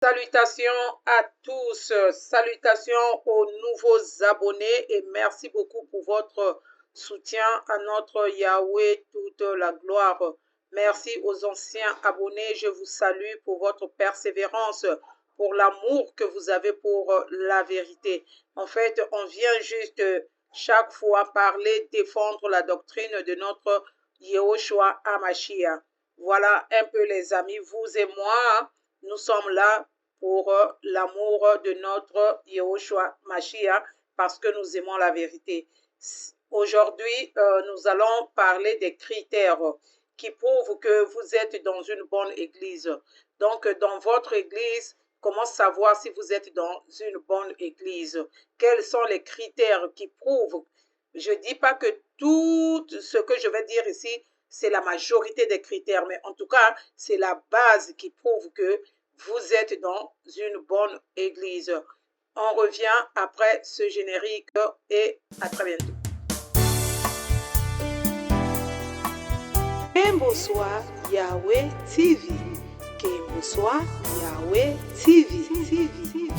Salutations à tous, salutations aux nouveaux abonnés et merci beaucoup pour votre soutien à notre Yahweh, toute la gloire. Merci aux anciens abonnés, je vous salue pour votre persévérance, pour l'amour que vous avez pour la vérité. En fait, on vient juste chaque fois parler, défendre la doctrine de notre Yehoshua Hamashiach. Voilà un peu les amis, vous et moi, nous sommes là pour l'amour de notre Yehoshua Mashiach parce que nous aimons la vérité. Aujourd'hui, nous allons parler des critères qui prouvent que vous êtes dans une bonne église. Donc, dans votre église, comment savoir si vous êtes dans une bonne église? Quels sont les critères qui prouvent? Je ne dis pas que tout ce que je vais dire ici, c'est la majorité des critères, mais en tout cas, c'est la base qui prouve que vous êtes dans une bonne église. On revient après ce générique et à très bientôt. Bonsoir Yahweh TV. Bonsoir Yahweh TV.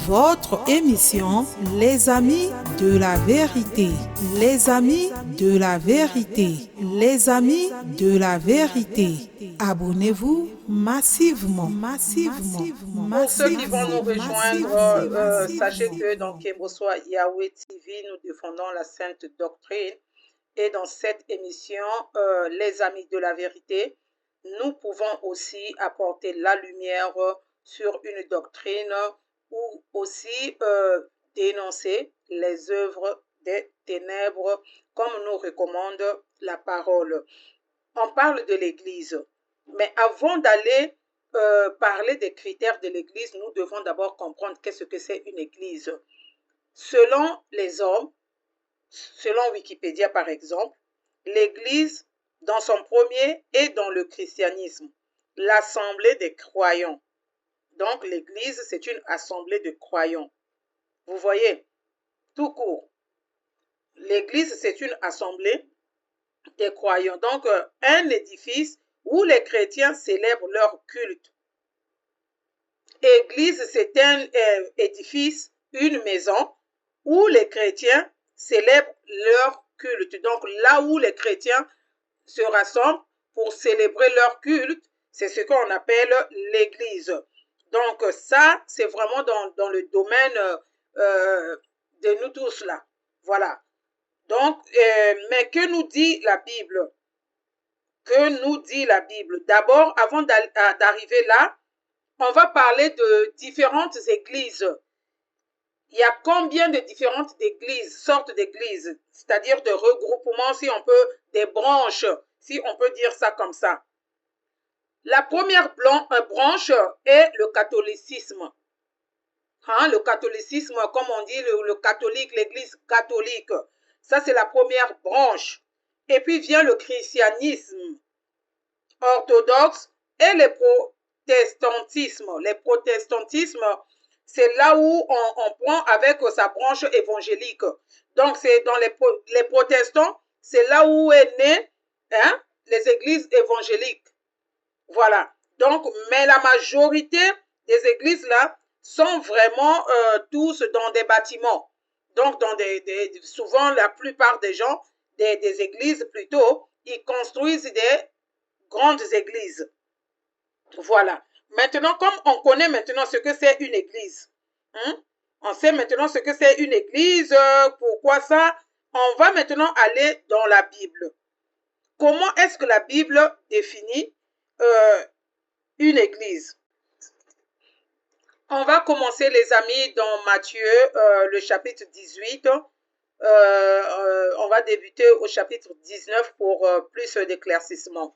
Votre émission, les amis de la vérité. Les amis de la vérité. Les amis de la vérité. Abonnez-vous massivement. Pour ceux qui vont nous rejoindre, sachez que dans Bonsoir Yahweh TV, nous défendons la sainte doctrine. Et dans cette émission, les amis de la vérité, nous pouvons aussi apporter la lumière sur une doctrine ou aussi dénoncer les œuvres des ténèbres comme nous recommande la parole. On parle de l'Église, mais avant d'aller parler des critères de l'Église, nous devons d'abord comprendre qu'est-ce que c'est une Église. Selon les hommes, selon Wikipédia par exemple, l'Église, dans son premier, est dans le christianisme, l'assemblée des croyants. Donc l'Église, c'est une assemblée de croyants. Vous voyez, tout court. L'Église, c'est une assemblée des croyants. Donc un édifice où les chrétiens célèbrent leur culte. Église, c'est un édifice, une maison où les chrétiens célèbrent leur culte. Donc là où les chrétiens se rassemblent pour célébrer leur culte, c'est ce qu'on appelle l'église. Donc ça, c'est vraiment dans le domaine de nous tous là. Voilà. Donc, mais que nous dit la Bible? Que nous dit la Bible? D'abord, avant d'arriver là, on va parler de différentes églises. Il y a combien de différentes églises, sortes d'églises, c'est-à-dire de regroupements, si on peut, des branches, si on peut dire ça comme ça. La première branche est le catholicisme. Le catholicisme, comme on dit, le catholique, l'église catholique. Ça, c'est la première branche. Et puis vient le christianisme orthodoxe et le protestantisme. Les protestantismes, c'est là où on prend avec sa branche évangélique. Donc, c'est dans les protestants, c'est là où est né les églises évangéliques. Voilà. Donc, mais la majorité des églises là sont vraiment tous dans des bâtiments. Donc, souvent, la plupart des gens, des églises plutôt, ils construisent des grandes églises. Voilà. Maintenant, comme on connaît maintenant ce que c'est une église, on sait maintenant ce que c'est une église, pourquoi ça, on va maintenant aller dans la Bible. Comment est-ce que la Bible définit une église? On va commencer, les amis, dans Matthieu, le chapitre 18. On va débuter au chapitre 19 pour plus d'éclaircissement.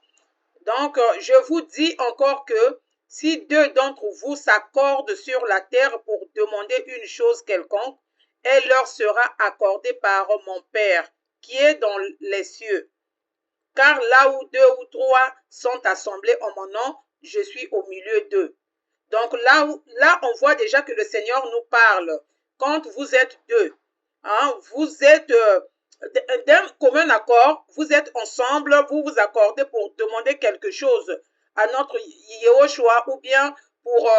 Donc, je vous dis encore que si deux d'entre vous s'accordent sur la terre pour demander une chose quelconque, elle leur sera accordée par mon Père qui est dans les cieux. Car là où deux ou trois sont assemblés en mon nom, je suis au milieu d'eux. Donc là, on voit déjà que le Seigneur nous parle. Quand vous êtes deux, vous êtes d'un commun accord, vous êtes ensemble, vous vous accordez pour demander quelque chose à notre Yehoshua ou bien pour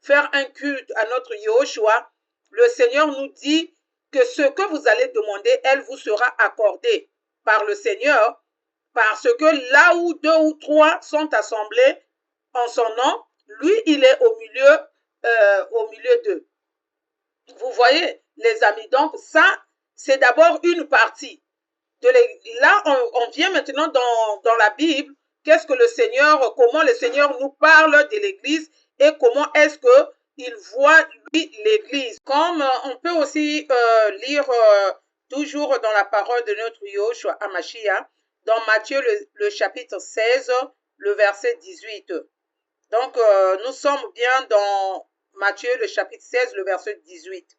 faire un culte à notre Yahushua, le Seigneur nous dit que ce que vous allez demander, elle vous sera accordée par le Seigneur, parce que là où 2 ou 3 sont assemblés en son nom, lui, il est au milieu d'eux. Vous voyez, les amis, donc ça, c'est d'abord une partie. Là, on vient maintenant dans la Bible, qu'est-ce que le Seigneur, comment le Seigneur nous parle de l'Église et comment est-ce qu'il voit, lui, l'Église. Comme on peut aussi lire toujours dans la parole de notre Yahushua Hamashiach, dans Matthieu, le chapitre 16, le verset 18. Donc, nous sommes bien dans Matthieu, le chapitre 16, le verset 18.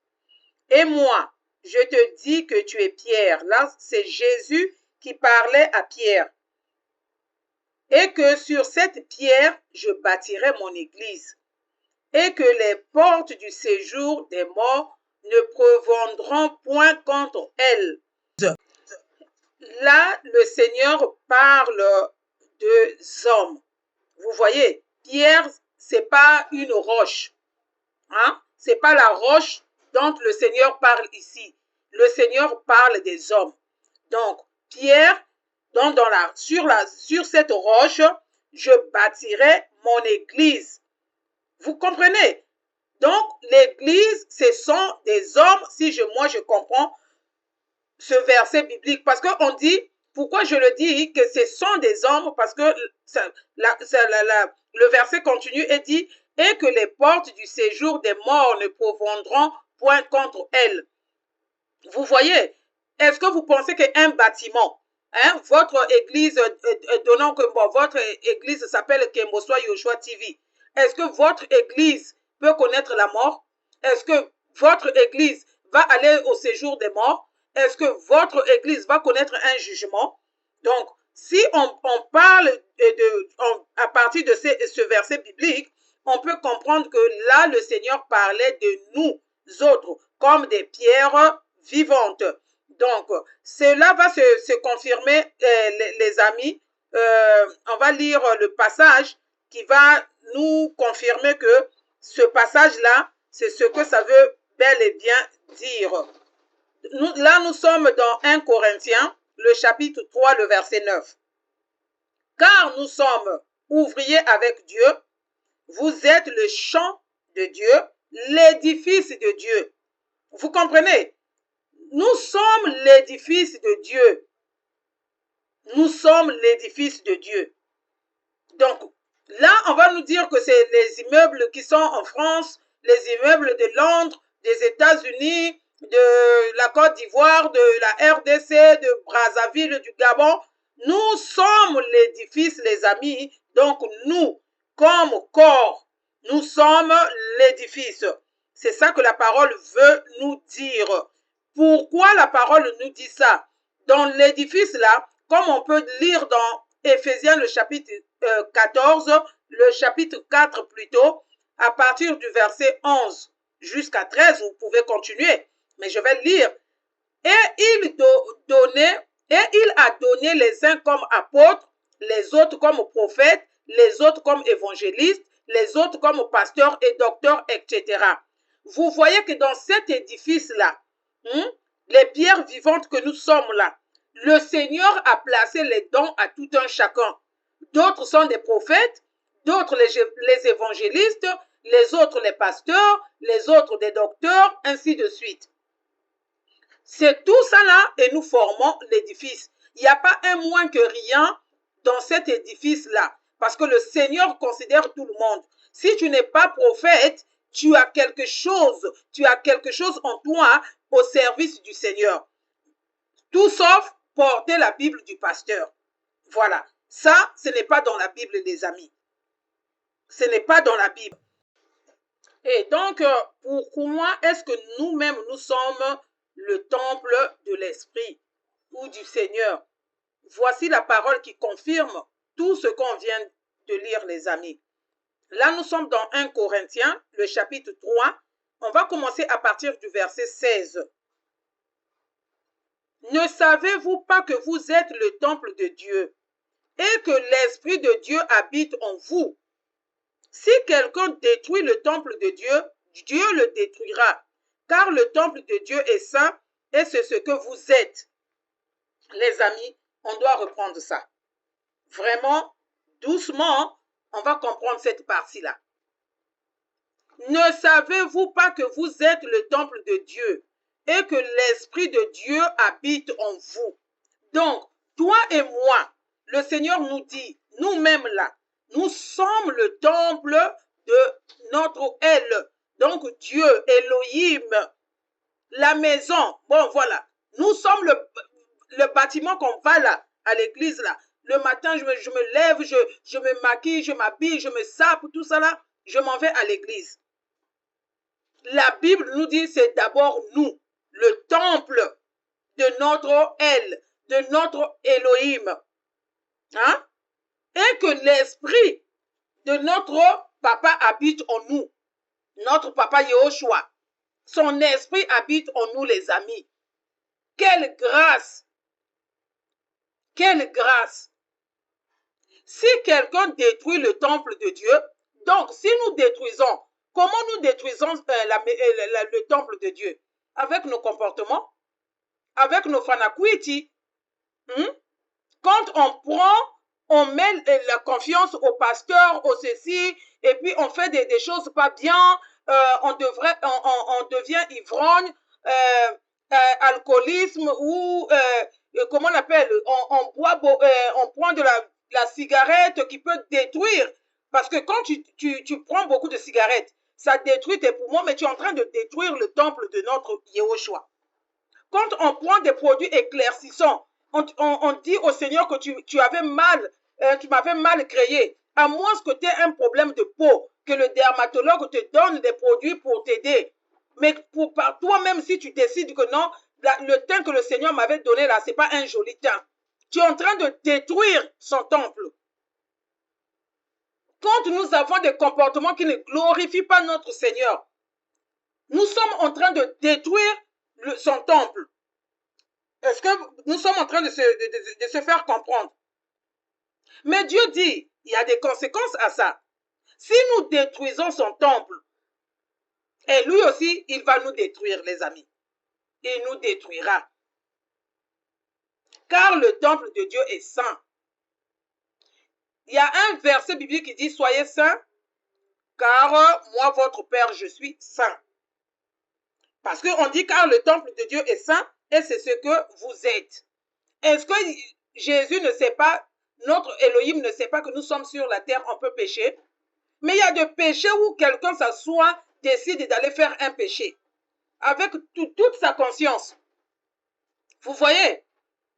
Et moi, je te dis que tu es Pierre. Là, c'est Jésus qui parlait à Pierre. Et que sur cette pierre, je bâtirai mon église. Et que les portes du séjour des morts ne prévaudront point contre elle. Là, le Seigneur parle de hommes. Vous voyez, Pierre, c'est pas une roche. Hein? C'est pas la roche dont le Seigneur parle ici. Le Seigneur parle des hommes. Donc, Pierre, sur cette roche, je bâtirai mon église. Vous comprenez? Donc, l'église, ce sont des hommes, moi je comprends ce verset biblique. Parce qu'on dit, pourquoi je le dis que ce sont des hommes? Parce que le verset continue et dit, et que les portes du séjour des morts ne prévaudront point contre elles. Vous voyez, est-ce que vous pensez qu'un bâtiment, votre église, donnons que votre église s'appelle Kemoswa Yahushua TV, est-ce que votre église peut connaître la mort? Est-ce que votre église va aller au séjour des morts? Est-ce que votre église va connaître un jugement? Donc, si on parle à partir de ce verset biblique, on peut comprendre que là, le Seigneur parlait de nous autres comme des pierres vivantes. Donc, cela va se confirmer, les amis. On va lire le passage qui va nous confirmer que ce passage-là, c'est ce que ça veut bel et bien dire. Là, nous sommes dans 1 Corinthiens, le chapitre 3, le verset 9. Car nous sommes ouvriers avec Dieu, vous êtes le champ de Dieu, l'édifice de Dieu. Vous comprenez? Nous sommes l'édifice de Dieu. Nous sommes l'édifice de Dieu. Donc, là, on va nous dire que c'est les immeubles qui sont en France, les immeubles de Londres, des États-Unis, de la Côte d'Ivoire, de la RDC, de Brazzaville, du Gabon. Nous sommes l'édifice, les amis. Donc, nous, comme corps, nous sommes l'édifice. C'est ça que la parole veut nous dire. Pourquoi la parole nous dit ça? Dans l'édifice là, comme on peut lire dans Éphésiens le chapitre 14, le chapitre 4 plutôt, à partir du verset 11 jusqu'à 13, vous pouvez continuer, mais je vais lire. Et il a donné les uns comme apôtres, les autres comme prophètes, les autres comme évangélistes, les autres comme pasteurs et docteurs, etc. Vous voyez que dans cet édifice-là, les pierres vivantes que nous sommes là, le Seigneur a placé les dons à tout un chacun. D'autres sont des prophètes, d'autres les évangélistes, les autres les pasteurs, les autres des docteurs, ainsi de suite. C'est tout ça là et nous formons l'édifice. Il n'y a pas un moins que rien dans cet édifice-là, parce que le Seigneur considère tout le monde. Si tu n'es pas prophète, tu as quelque chose en toi au service du Seigneur. Tout sauf porter la Bible du pasteur. Voilà. Ça, ce n'est pas dans la Bible, les amis. Ce n'est pas dans la Bible. Et donc, pourquoi est-ce que nous-mêmes, nous sommes le temple de l'Esprit ou du Seigneur? Voici la parole qui confirme tout ce qu'on vient de lire, les amis. Là, nous sommes dans 1 Corinthiens, le chapitre 3. On va commencer à partir du verset 16. Ne savez-vous pas que vous êtes le temple de Dieu et que l'Esprit de Dieu habite en vous? Si quelqu'un détruit le temple de Dieu, Dieu le détruira, car le temple de Dieu est saint et c'est ce que vous êtes. Les amis, on doit reprendre ça. Vraiment, doucement, on va comprendre cette partie-là. Ne savez-vous pas que vous êtes le temple de Dieu et que l'Esprit de Dieu habite en vous? Donc, toi et moi, le Seigneur nous dit, nous-mêmes là, nous sommes le temple de notre Elle. Donc, Dieu, Elohim, la maison. Bon, voilà. Nous sommes le bâtiment qu'on va là, à l'église là. Le matin, je me lève, je me maquille, je m'habille, je me sape, tout ça là. Je m'en vais à l'église. La Bible nous dit c'est d'abord nous, le temple de notre Elle, de notre Elohim. Hein? Et que l'esprit de notre papa habite en nous. Notre papa Yehoshua. Son esprit habite en nous, les amis. Quelle grâce! Quelle grâce! Si quelqu'un détruit le temple de Dieu, donc si nous détruisons, comment nous détruisons le temple de Dieu? Avec nos comportements, avec nos fanakuiti. Quand on prend, on met la confiance au pasteur, au ceci, et puis on fait des choses pas bien, on devient ivrogne, alcoolisme ou comment on appelle, on prend de la cigarette qui peut détruire. Parce que quand tu prends beaucoup de cigarettes, ça détruit tes poumons, mais tu es en train de détruire le temple de notre Yehoshua. Quand on prend des produits éclaircissants, on dit au Seigneur que tu avais mal, tu m'avais mal créé. À moins que tu aies un problème de peau, que le dermatologue te donne des produits pour t'aider. Mais par toi-même, si tu décides que non, le teint que le Seigneur m'avait donné là, ce n'est pas un joli teint. Tu es en train de détruire son temple. Quand nous avons des comportements qui ne glorifient pas notre Seigneur, nous sommes en train de détruire son temple. Est-ce que nous sommes en train de se faire comprendre? Mais Dieu dit, il y a des conséquences à ça. Si nous détruisons son temple, et lui aussi, il va nous détruire, les amis. Il nous détruira. Car le temple de Dieu est saint. Il y a un verset biblique qui dit, soyez saints, car moi, votre Père, je suis saint. Parce qu'on dit, car le temple de Dieu est saint, et c'est ce que vous êtes. Est-ce que Jésus ne sait pas, notre Elohim ne sait pas que nous sommes sur la terre, on peut pécher? Mais il y a des péchés où quelqu'un s'assoit, décide d'aller faire un péché. Avec toute sa conscience. Vous voyez?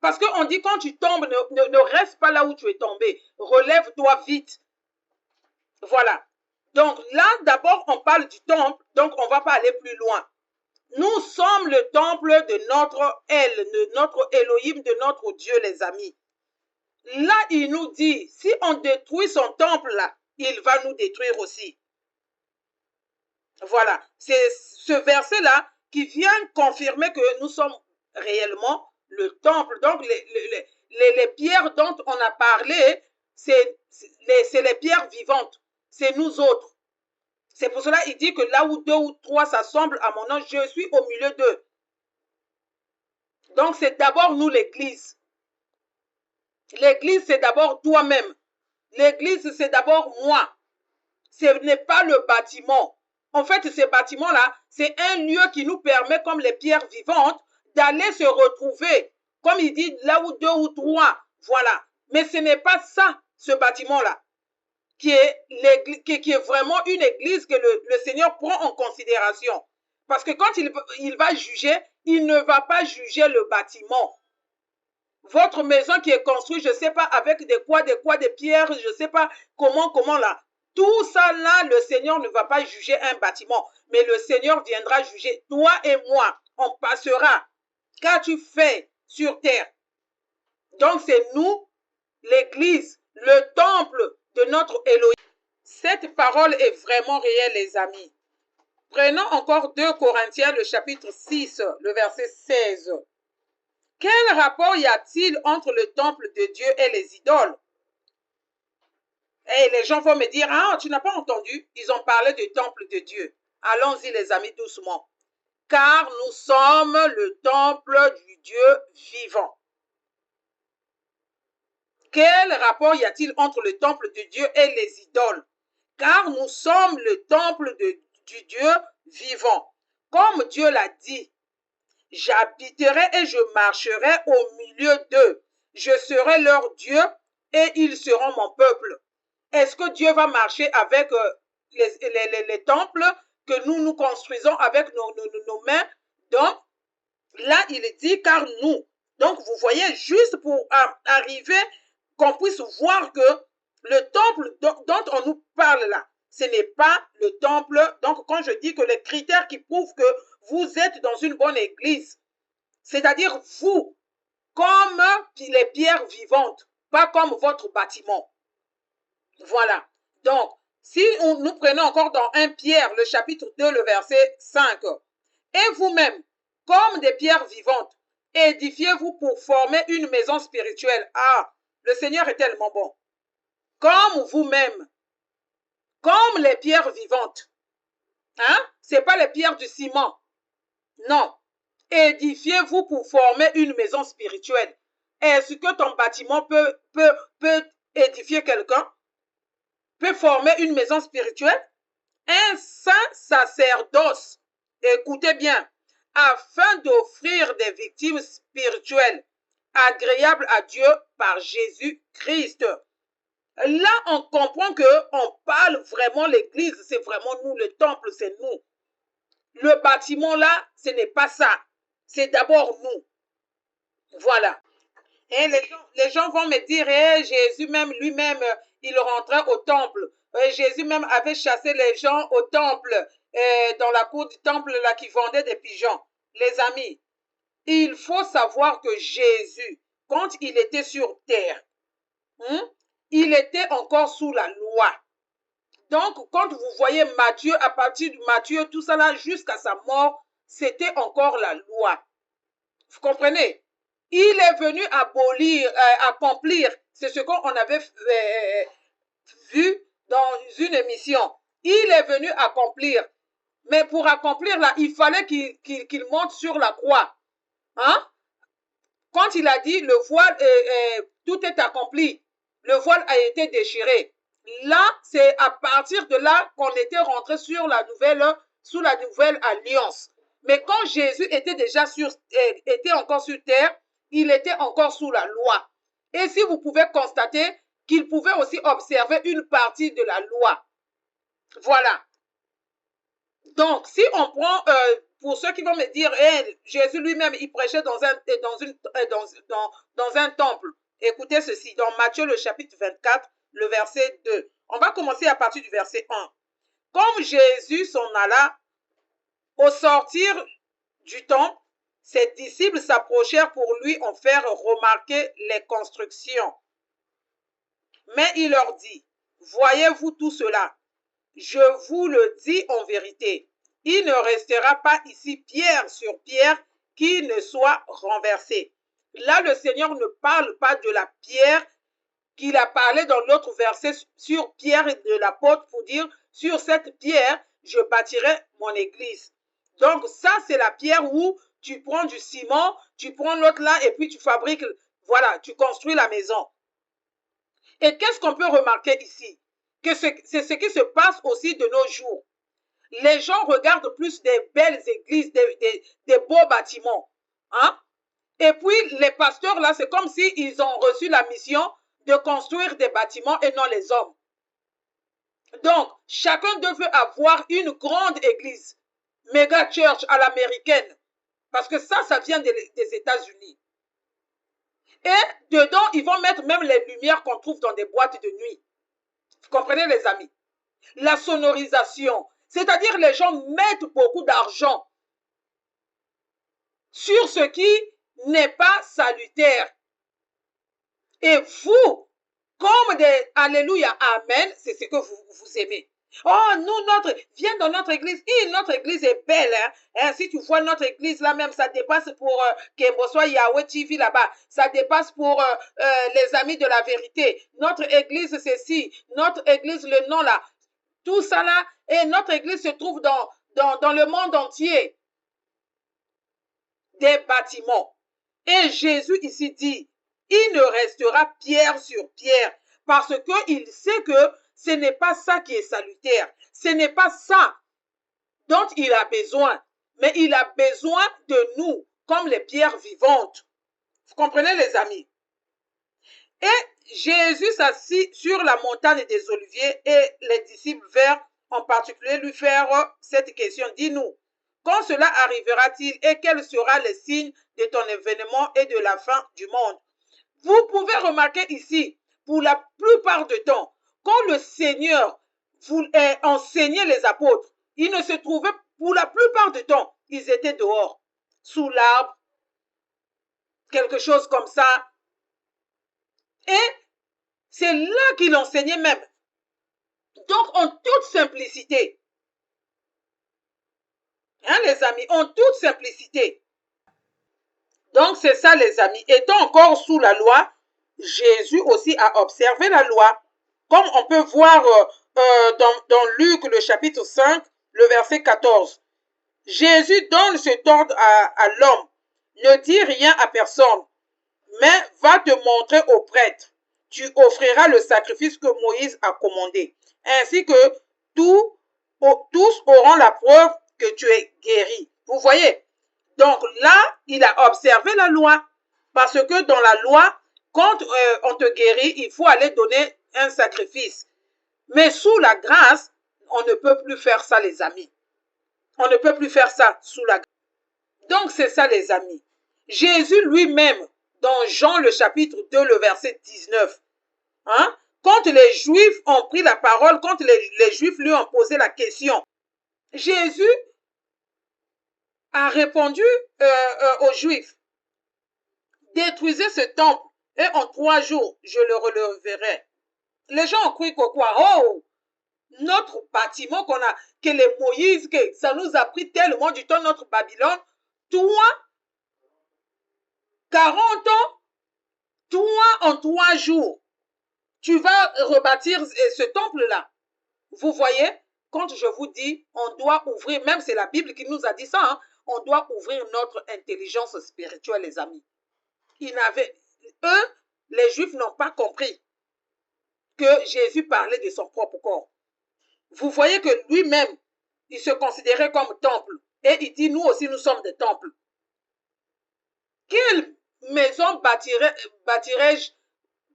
Parce qu'on dit quand tu tombes, ne reste pas là où tu es tombé. Relève-toi vite. Voilà. Donc là, d'abord, on parle du temple, donc on ne va pas aller plus loin. Nous sommes le temple de notre El, de notre Elohim, de notre Dieu, les amis. Là, il nous dit, si on détruit son temple là, il va nous détruire aussi. Voilà, c'est ce verset-là qui vient confirmer que nous sommes réellement le temple. Donc, les pierres dont on a parlé, c'est les pierres vivantes. C'est nous autres. C'est pour cela qu'il dit que là où 2 ou 3 s'assemblent à mon nom, je suis au milieu d'eux. Donc, c'est d'abord nous, l'Église. L'Église, c'est d'abord toi-même. L'Église, c'est d'abord moi. Ce n'est pas le bâtiment. En fait, ces bâtiments-là, c'est un lieu qui nous permet, comme les pierres vivantes, d'aller se retrouver. Comme il dit, là où 2 ou 3. Voilà. Mais ce n'est pas ça, ce bâtiment-là, qui est vraiment une église que le Seigneur prend en considération. Parce que quand il va juger, il ne va pas juger le bâtiment. Votre maison qui est construite, je ne sais pas, avec des pierres, je ne sais pas comment là. Tout ça là, le Seigneur ne va pas juger un bâtiment. Mais le Seigneur viendra juger toi et moi. On passera. Qu'as-tu fait sur terre? Donc c'est nous, l'église, le temple de notre Elohim. Cette parole est vraiment réelle, les amis. Prenons encore 2 Corinthiens, le chapitre 6, le verset 16. Quel rapport y a-t-il entre le temple de Dieu et les idoles? Et les gens vont me dire, ah, tu n'as pas entendu? Ils ont parlé du temple de Dieu. Allons-y, les amis, doucement. Car nous sommes le temple du Dieu vivant. Quel rapport y a-t-il entre le temple de Dieu et les idoles? Car nous sommes le temple du Dieu vivant. Comme Dieu l'a dit, j'habiterai et je marcherai au milieu d'eux. Je serai leur Dieu et ils seront mon peuple. Est-ce que Dieu va marcher avec les temples que nous construisons avec nos mains? Donc, là, il dit car nous. Donc, vous voyez, juste pour arriver, qu'on puisse voir que le temple dont on nous parle là, ce n'est pas le temple. Donc, quand je dis que les critères qui prouvent que vous êtes dans une bonne église, c'est-à-dire vous, comme les pierres vivantes, pas comme votre bâtiment. Voilà. Donc, si nous prenons encore dans 1 Pierre, le chapitre 2, le verset 5, et vous-même, comme des pierres vivantes, édifiez-vous pour former une maison spirituelle. Ah, le Seigneur est tellement bon. Comme vous-même, comme les pierres vivantes. Hein? Ce n'est pas les pierres du ciment. Non. Édifiez-vous pour former une maison spirituelle. Est-ce que ton bâtiment peut édifier quelqu'un? Peut former une maison spirituelle? Un saint sacerdoce, écoutez bien, afin d'offrir des victimes spirituelles agréables à Dieu par Jésus-Christ. Là, on comprend qu'on parle vraiment l'église, c'est vraiment nous, le temple, c'est nous. Le bâtiment là, ce n'est pas ça. C'est d'abord nous. Voilà. Et les gens vont me dire, Jésus même lui-même, il rentrait au temple. Jésus même avait chassé les gens au temple, dans la cour du temple là qui vendait des pigeons. Les amis, il faut savoir que Jésus, quand il était sur terre, il était encore sous la loi. Donc, quand vous voyez Matthieu, à partir de Matthieu, tout ça là, jusqu'à sa mort, c'était encore la loi. Vous comprenez? Il est venu abolir, accomplir, c'est ce qu'on avait vu dans une émission. Il est venu accomplir. Mais pour accomplir là, il fallait qu'il monte sur la croix. Hein? Quand il a dit le voile, tout est accompli, le voile a été déchiré. Là, c'est à partir de là qu'on était rentré sous la nouvelle alliance. Mais quand Jésus était déjà était encore sur terre, il était encore sous la loi. Et si vous pouvez constater qu'il pouvait aussi observer une partie de la loi. Voilà. Donc, si on prend, pour ceux qui vont me dire, Jésus lui-même, il prêchait dans un temple. Écoutez ceci, dans Matthieu, le chapitre 24, le verset 2. On va commencer à partir du verset 1. Comme Jésus s'en alla, au sortir du temple, ses disciples s'approchèrent pour lui en faire remarquer les constructions. Mais il leur dit, voyez-vous tout cela? Je vous le dis en vérité, il ne restera pas ici pierre sur pierre qui ne soit renversée. Là, le Seigneur ne parle pas de la pierre qu'il a parlé dans l'autre verset sur Pierre et de l'apôtre pour dire, sur cette pierre, je bâtirai mon église. Donc ça, c'est la pierre où tu prends du ciment, tu prends l'autre là et puis tu fabriques, voilà, tu construis la maison. Et qu'est-ce qu'on peut remarquer ici? Que c'est ce qui se passe aussi de nos jours. Les gens regardent plus des belles églises, des beaux bâtiments. Hein? Et puis, les pasteurs, là, c'est comme s'ils ont reçu la mission de construire des bâtiments et non les hommes. Donc, chacun devait avoir une grande église, méga church à l'américaine, parce que ça vient des États-Unis. Et dedans, ils vont mettre même les lumières qu'on trouve dans des boîtes de nuit. Vous comprenez, les amis? La sonorisation, c'est-à-dire les gens mettent beaucoup d'argent sur ce qui n'est pas salutaire. Et vous, comme des Alléluia, Amen, c'est ce que vous aimez. Oh, nous, viens dans notre église. Notre église est belle. Si tu vois notre église là même, ça dépasse pour Kembosoa Yahweh TV là-bas. Ça dépasse pour les amis de la vérité. Notre église, c'est ci. Notre église, le nom là. Tout ça là. Et notre église se trouve dans le monde entier. Des bâtiments. Et Jésus ici dit, il ne restera pierre sur pierre parce qu'il sait que ce n'est pas ça qui est salutaire. Ce n'est pas ça dont il a besoin. Mais il a besoin de nous comme les pierres vivantes. Vous comprenez les amis? Et Jésus s'assit sur la montagne des Oliviers et les disciples vinrent en particulier lui faire cette question. Dis-nous, quand cela arrivera-t-il et quel sera le signe de ton événement et de la fin du monde? Vous pouvez remarquer ici, pour la plupart du temps, quand le Seigneur enseignait les apôtres, ils ne se trouvaient, pour la plupart du temps, ils étaient dehors, sous l'arbre, quelque chose comme ça. Et c'est là qu'il enseignait même. Donc, en toute simplicité. Hein, les amis, en toute simplicité. Donc, c'est ça, les amis. Étant encore sous la loi, Jésus aussi a observé la loi. Comme on peut voir dans Luc, le chapitre 5, le verset 14. Jésus donne cet ordre à l'homme. Ne dis rien à personne, mais va te montrer au prêtre. Tu offriras le sacrifice que Moïse a commandé. Ainsi que tous auront la preuve que tu es guéri. Vous voyez? Donc là, il a observé la loi. Parce que dans la loi, quand on te guérit, il faut aller donner un sacrifice. Mais sous la grâce, on ne peut plus faire ça, les amis. On ne peut plus faire ça sous la grâce. Donc c'est ça, les amis. Jésus lui-même, dans Jean le chapitre 2, le verset 19, hein, quand les Juifs ont pris la parole, quand les Juifs lui ont posé la question, Jésus a répondu aux Juifs, détruisez ce temple et en 3 jours, je le releverai. Les gens ont cru que quoi? Oh, notre bâtiment que les Moïse, que ça nous a pris tellement du temps, notre Babylone, toi, 40 ans, toi en 3 jours, tu vas rebâtir ce temple-là. Vous voyez, quand je vous dis, on doit ouvrir, même c'est la Bible qui nous a dit ça, hein, on doit ouvrir notre intelligence spirituelle, les amis. Eux, les Juifs n'ont pas compris que Jésus parlait de son propre corps. Vous voyez que lui-même, il se considérait comme temple. Et il dit, nous aussi, nous sommes des temples. Quelle maison bâtirai-je?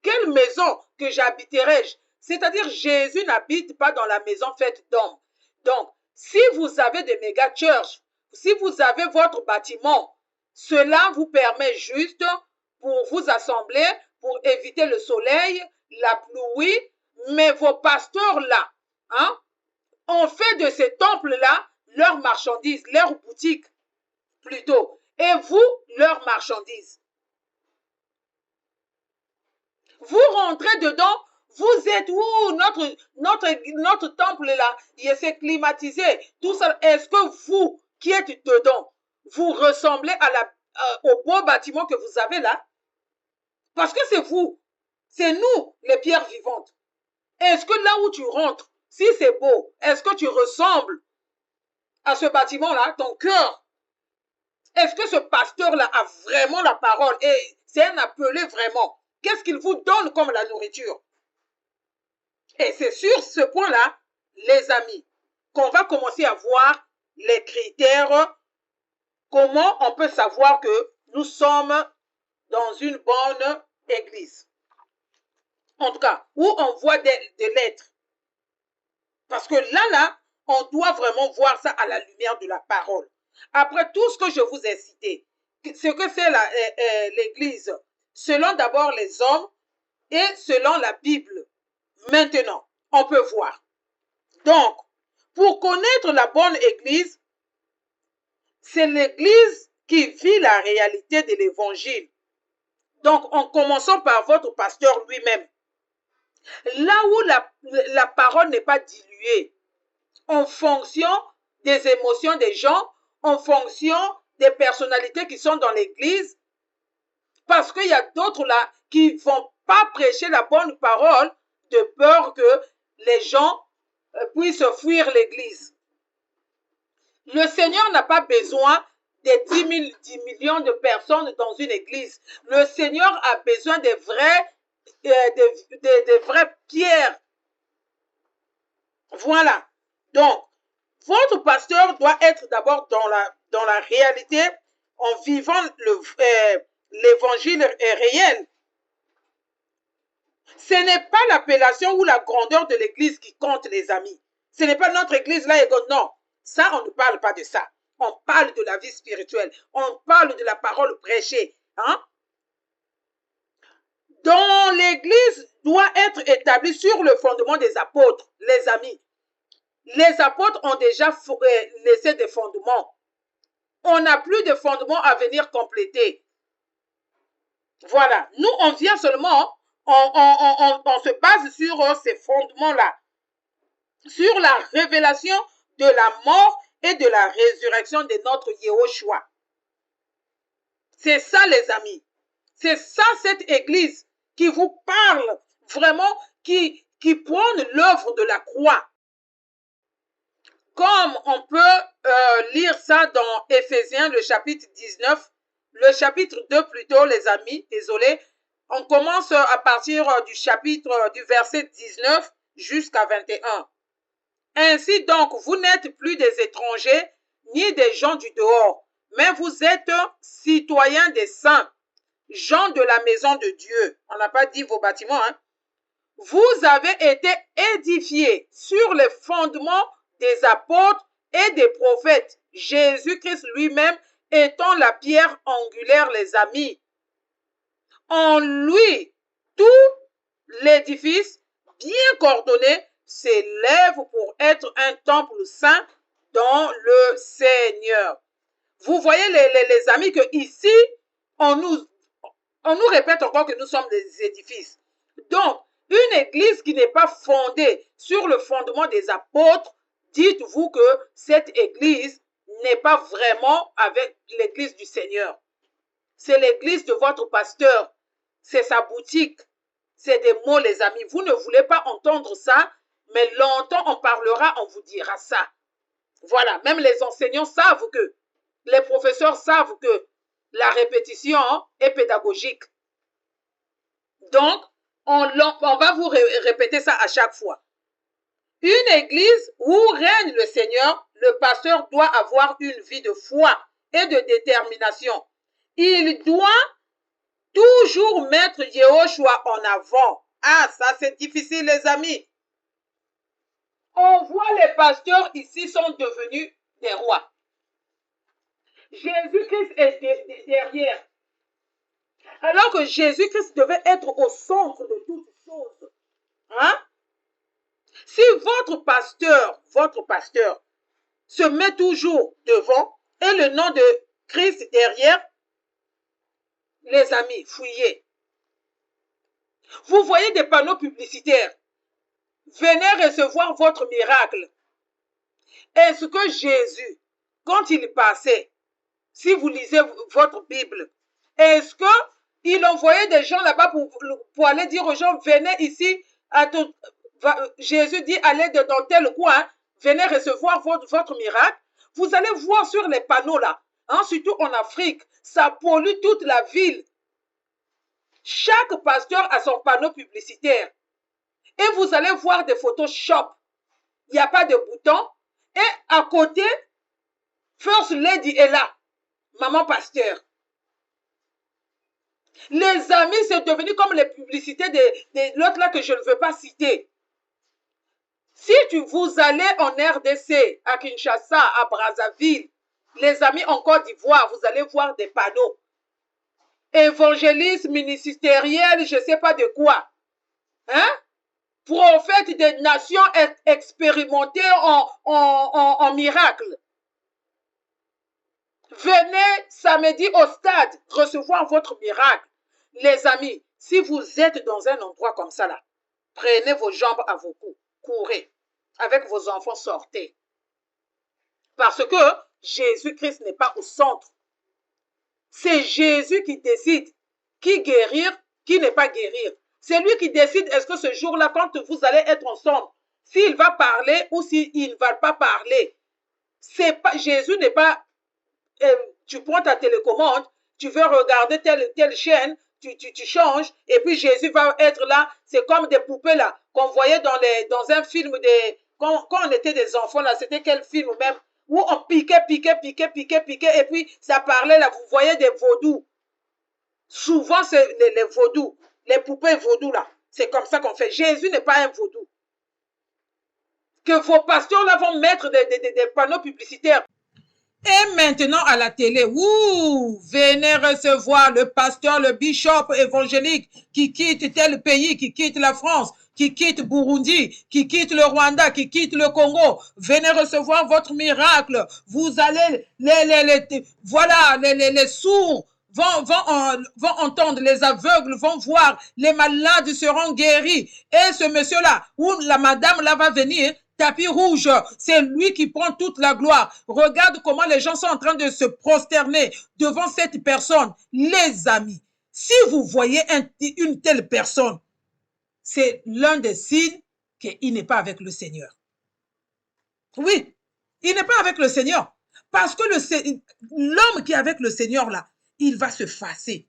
Quelle maison que j'habiterai-je? C'est-à-dire, Jésus n'habite pas dans la maison faite d'hommes. Donc, si vous avez des méga churches, si vous avez votre bâtiment, cela vous permet juste pour vous assembler, pour éviter le soleil, la pluie, mais vos pasteurs là, hein, ont fait de ces temples-là leurs marchandises, leurs boutiques plutôt, et vous, leurs marchandises. Vous rentrez dedans, vous êtes où? Notre temple là, il s'est climatisé, tout ça. Est-ce que vous qui êtes dedans, vous ressemblez au beau bâtiment que vous avez là? Parce que c'est vous, c'est nous, les pierres vivantes. Est-ce que là où tu rentres, si c'est beau, est-ce que tu ressembles à ce bâtiment-là, ton cœur? Est-ce que ce pasteur-là a vraiment la parole et c'est un appelé vraiment? Qu'est-ce qu'il vous donne comme la nourriture? Et c'est sur ce point-là, les amis, qu'on va commencer à voir les critères, comment on peut savoir que nous sommes dans une bonne église. En tout cas, où on voit des lettres. Parce que là, on doit vraiment voir ça à la lumière de la parole. Après tout ce que je vous ai cité, ce que c'est l'église, selon d'abord les hommes et selon la Bible. Maintenant, on peut voir. Donc, pour connaître la bonne église, c'est l'église qui vit la réalité de l'évangile. Donc, en commençant par votre pasteur lui-même. Là où la parole n'est pas diluée, en fonction des émotions des gens, en fonction des personnalités qui sont dans l'église, parce qu'il y a d'autres là qui ne vont pas prêcher la bonne parole de peur que les gens puissent fuir l'église. Le Seigneur n'a pas besoin des 10 millions de personnes dans une église. Le Seigneur a besoin des vraies pierres. Voilà. Donc, votre pasteur doit être d'abord dans la réalité, en vivant l'évangile réel. Ce n'est pas l'appellation ou la grandeur de l'église qui compte, les amis. Ce n'est pas notre église là, non. Ça, on ne parle pas de ça. On parle de la vie spirituelle. On parle de la parole prêchée. Hein? Donc, l'église doit être établie sur le fondement des apôtres, les amis. Les apôtres ont déjà laissé des fondements. On n'a plus de fondements à venir compléter. Voilà. Nous, on vient seulement, on se base sur ces fondements-là. Sur la révélation de la mort et de la résurrection de notre Yehoshua. C'est ça, les amis. C'est ça, cette église qui vous parle vraiment, qui prône l'œuvre de la croix. Comme on peut lire ça dans Éphésiens, le chapitre 19, le chapitre 2 plutôt, les amis, désolé. On commence à partir du verset 19 jusqu'à 21. Ainsi donc, vous n'êtes plus des étrangers, ni des gens du dehors, mais vous êtes citoyens des saints, gens de la maison de Dieu. On n'a pas dit vos bâtiments, hein. Vous avez été édifiés sur les fondements des apôtres et des prophètes, Jésus-Christ lui-même étant la pierre angulaire, les amis. En lui, tout l'édifice bien coordonné s'élève pour être un temple saint dans le Seigneur. Vous voyez, les amis, que ici, on nous répète encore que nous sommes des édifices. Donc, une église qui n'est pas fondée sur le fondement des apôtres, dites-vous que cette église n'est pas vraiment avec l'église du Seigneur. C'est l'église de votre pasteur. C'est sa boutique. C'est des mots, les amis. Vous ne voulez pas entendre ça, mais longtemps on parlera, on vous dira ça. Voilà, même les enseignants savent que, les professeurs savent que la répétition est pédagogique. Donc, on va vous répéter ça à chaque fois. Une église où règne le Seigneur, le pasteur doit avoir une vie de foi et de détermination. Il doit toujours mettre Yehoshua en avant. Ah, ça c'est difficile, les amis. On voit les pasteurs ici sont devenus des rois. Jésus-Christ est derrière. Alors que Jésus-Christ devait être au centre de toutes choses. Hein? Si votre pasteur se met toujours devant et le nom de Christ derrière, les amis, fouillez. Vous voyez des panneaux publicitaires. Venez recevoir votre miracle. Est-ce que Jésus, quand il passait, si vous lisez votre Bible, est-ce qu'il envoyait des gens là-bas pour aller dire aux gens, venez ici, Jésus dit, allez dans tel coin, venez recevoir votre miracle. Vous allez voir sur les panneaux là, hein, surtout en Afrique, ça pollue toute la ville. Chaque pasteur a son panneau publicitaire. Et vous allez voir des photos shop. Il n'y a pas de bouton. Et à côté, First Lady est là. Maman pasteur. Les amis, c'est devenu comme les publicités de l'autre là que je ne veux pas citer. Si vous allez en RDC, à Kinshasa, à Brazzaville, les amis en Côte d'Ivoire, vous allez voir des panneaux. Évangéliste ministériel, je ne sais pas de quoi. Hein? Prophète des nations expérimentés en miracle. Venez samedi au stade recevoir votre miracle. Les amis, si vous êtes dans un endroit comme ça là, prenez vos jambes à vos coups, courez. Avec vos enfants, sortez. Parce que Jésus-Christ n'est pas au centre. C'est Jésus qui décide qui guérir, qui ne pas guérir. C'est lui qui décide est-ce que ce jour-là, quand vous allez être ensemble, s'il va parler ou s'il ne va pas parler. Jésus n'est pas, tu prends ta télécommande, tu veux regarder telle chaîne, tu changes, et puis Jésus va être là. C'est comme des poupées là, qu'on voyait dans un film, quand on était des enfants là, c'était quel film même, où on piquait, et puis ça parlait là, vous voyez des vaudous. Souvent, c'est les vaudous, les poupées vaudous là. C'est comme ça qu'on fait. Jésus n'est pas un vaudou. Que vos pasteurs là vont mettre des panneaux publicitaires. Et maintenant à la télé, venez recevoir le pasteur, le bishop évangélique qui quitte tel pays, qui quitte la France, qui quitte Burundi, qui quitte le Rwanda, qui quitte le Congo. Venez recevoir votre miracle. Vous allez, voilà, les sourds vont entendre, les aveugles vont voir, les malades seront guéris. Et ce monsieur-là, ou la madame là va venir, tapis rouge, c'est lui qui prend toute la gloire. Regarde comment les gens sont en train de se prosterner devant cette personne. Les amis, si vous voyez une telle personne, c'est l'un des signes qu'il n'est pas avec le Seigneur. Oui, il n'est pas avec le Seigneur. Parce que l'homme qui est avec le Seigneur là, il va se fasser.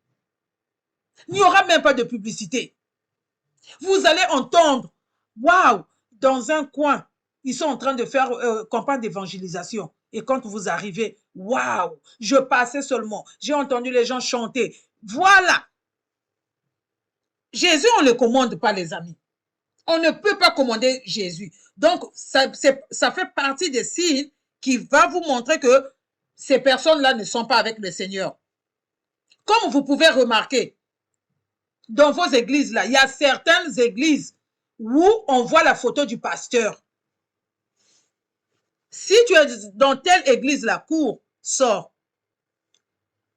Il n'y aura même pas de publicité. Vous allez entendre, waouh, dans un coin, ils sont en train de faire campagne d'évangélisation. Et quand vous arrivez, waouh, je passais seulement, j'ai entendu les gens chanter. Voilà. Jésus, on ne le commande pas, les amis. On ne peut pas commander Jésus. Donc, ça fait partie des signes qui va vous montrer que ces personnes-là ne sont pas avec le Seigneur. Comme vous pouvez remarquer, dans vos églises-là, il y a certaines églises où on voit la photo du pasteur. Si tu es dans telle église, la cour, sors.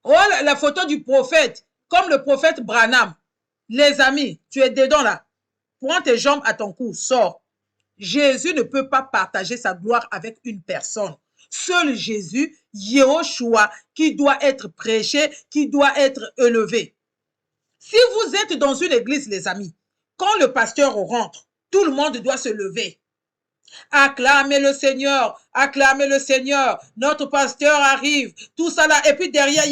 Oh, la photo du prophète, comme le prophète Branham. Les amis, tu es dedans là. Prends tes jambes à ton cou, sors. Jésus ne peut pas partager sa gloire avec une personne. Seul Jésus, Yehoshua, qui doit être prêché, qui doit être élevé. Si vous êtes dans une église, les amis, quand le pasteur rentre, tout le monde doit se lever. Acclamez le Seigneur, notre pasteur arrive, tout ça là. Et puis derrière,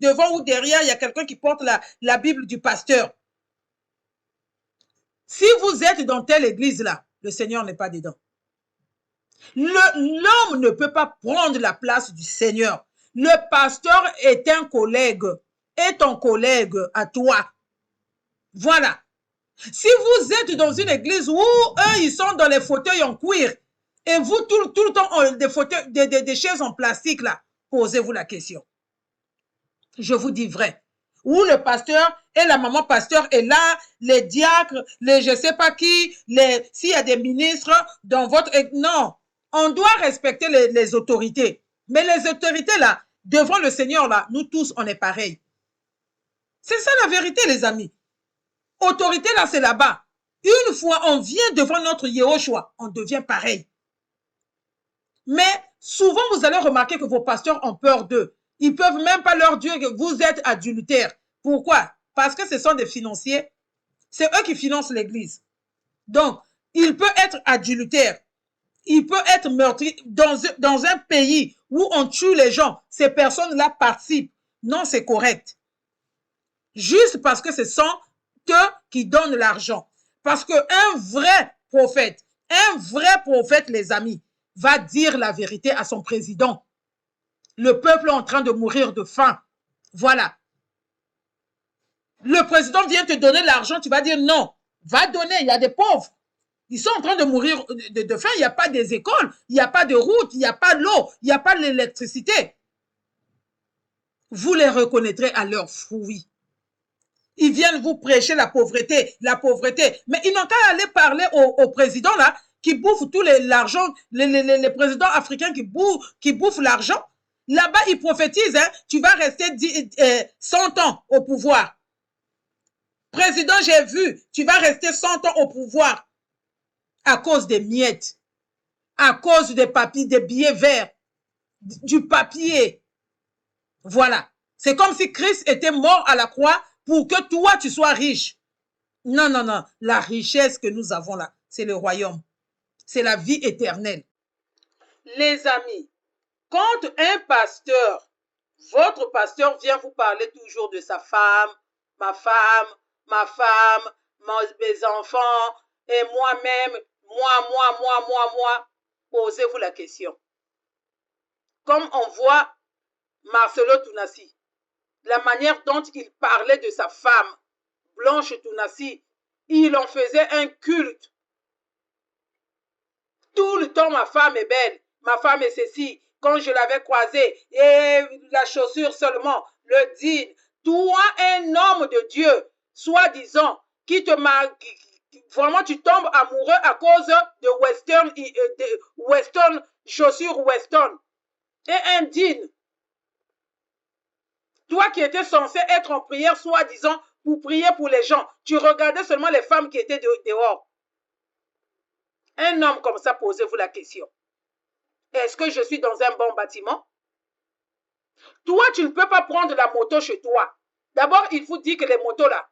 devant ou derrière, il y a quelqu'un qui porte la Bible du pasteur. Si vous êtes dans telle église là, le Seigneur n'est pas dedans. L'homme ne peut pas prendre la place du Seigneur. Le pasteur est un collègue, est ton collègue à toi. Voilà. Si vous êtes dans une église où eux, ils sont dans les fauteuils en cuir et vous, tout le temps, des fauteuils, des chaises en plastique, là, posez-vous la question. Je vous dis vrai. Où le pasteur et la maman pasteur est là, les diacres, les je ne sais pas qui, s'il y a des ministres dans votre... Non, on doit respecter les autorités. Mais les autorités, là, devant le Seigneur, là, nous tous, on est pareils. C'est ça la vérité, les amis. Autorité, là, c'est là-bas. Une fois on vient devant notre Yehoshua, on devient pareil. Mais souvent, vous allez remarquer que vos pasteurs ont peur d'eux. Ils ne peuvent même pas leur dire que vous êtes adultères. Pourquoi? Parce que ce sont des financiers. C'est eux qui financent l'église. Donc, il peut être adultère. Il peut être meurtrier dans un pays où on tue les gens. Ces personnes-là participent. Non, c'est correct. Juste parce que ce sont eux qui donnent l'argent. Parce qu'un vrai prophète, les amis, va dire la vérité à son président. Le peuple est en train de mourir de faim. Voilà. Le président vient te donner l'argent, tu vas dire non. Va donner, il y a des pauvres. Ils sont en train de mourir de faim, il n'y a pas des écoles, il n'y a pas de route, il n'y a pas l'eau, il n'y a pas l'électricité. Vous les reconnaîtrez à leurs fruits. Ils viennent vous prêcher la pauvreté. Mais ils n'ont qu'à aller parler au président là, qui bouffe tout l'argent, les présidents africains qui bouffent l'argent. Là-bas, ils prophétisent, hein, tu vas rester 100 ans au pouvoir. Président, j'ai vu, tu vas rester 100 ans au pouvoir à cause des miettes, à cause des papiers, des billets verts. du papier. Voilà. C'est comme si Christ était mort à la croix pour que toi, tu sois riche. Non, non, non. La richesse que nous avons là, c'est le royaume. C'est la vie éternelle. Les amis, quand un pasteur, votre pasteur vient vous parler toujours de sa femme, ma femme, mes enfants, et moi-même, moi, posez-vous la question. Comme on voit Marcelo Tounassi, la manière dont il parlait de sa femme, Blanche Tounassi, il en faisait un culte. Tout le temps, ma femme est belle, ma femme est ceci. Quand je l'avais croisée, et la chaussure seulement, le jean. Toi, un homme de Dieu, soi-disant, qui te marque, vraiment tu tombes amoureux à cause de western, chaussures western. Et un jean. Toi qui étais censé être en prière, soi-disant, pour prier pour les gens, tu regardais seulement les femmes qui étaient dehors. Un homme comme ça, posez-vous la question. Est-ce que je suis dans un bon bâtiment? Toi, tu ne peux pas prendre la moto chez toi. D'abord, il faut dire que les motos là,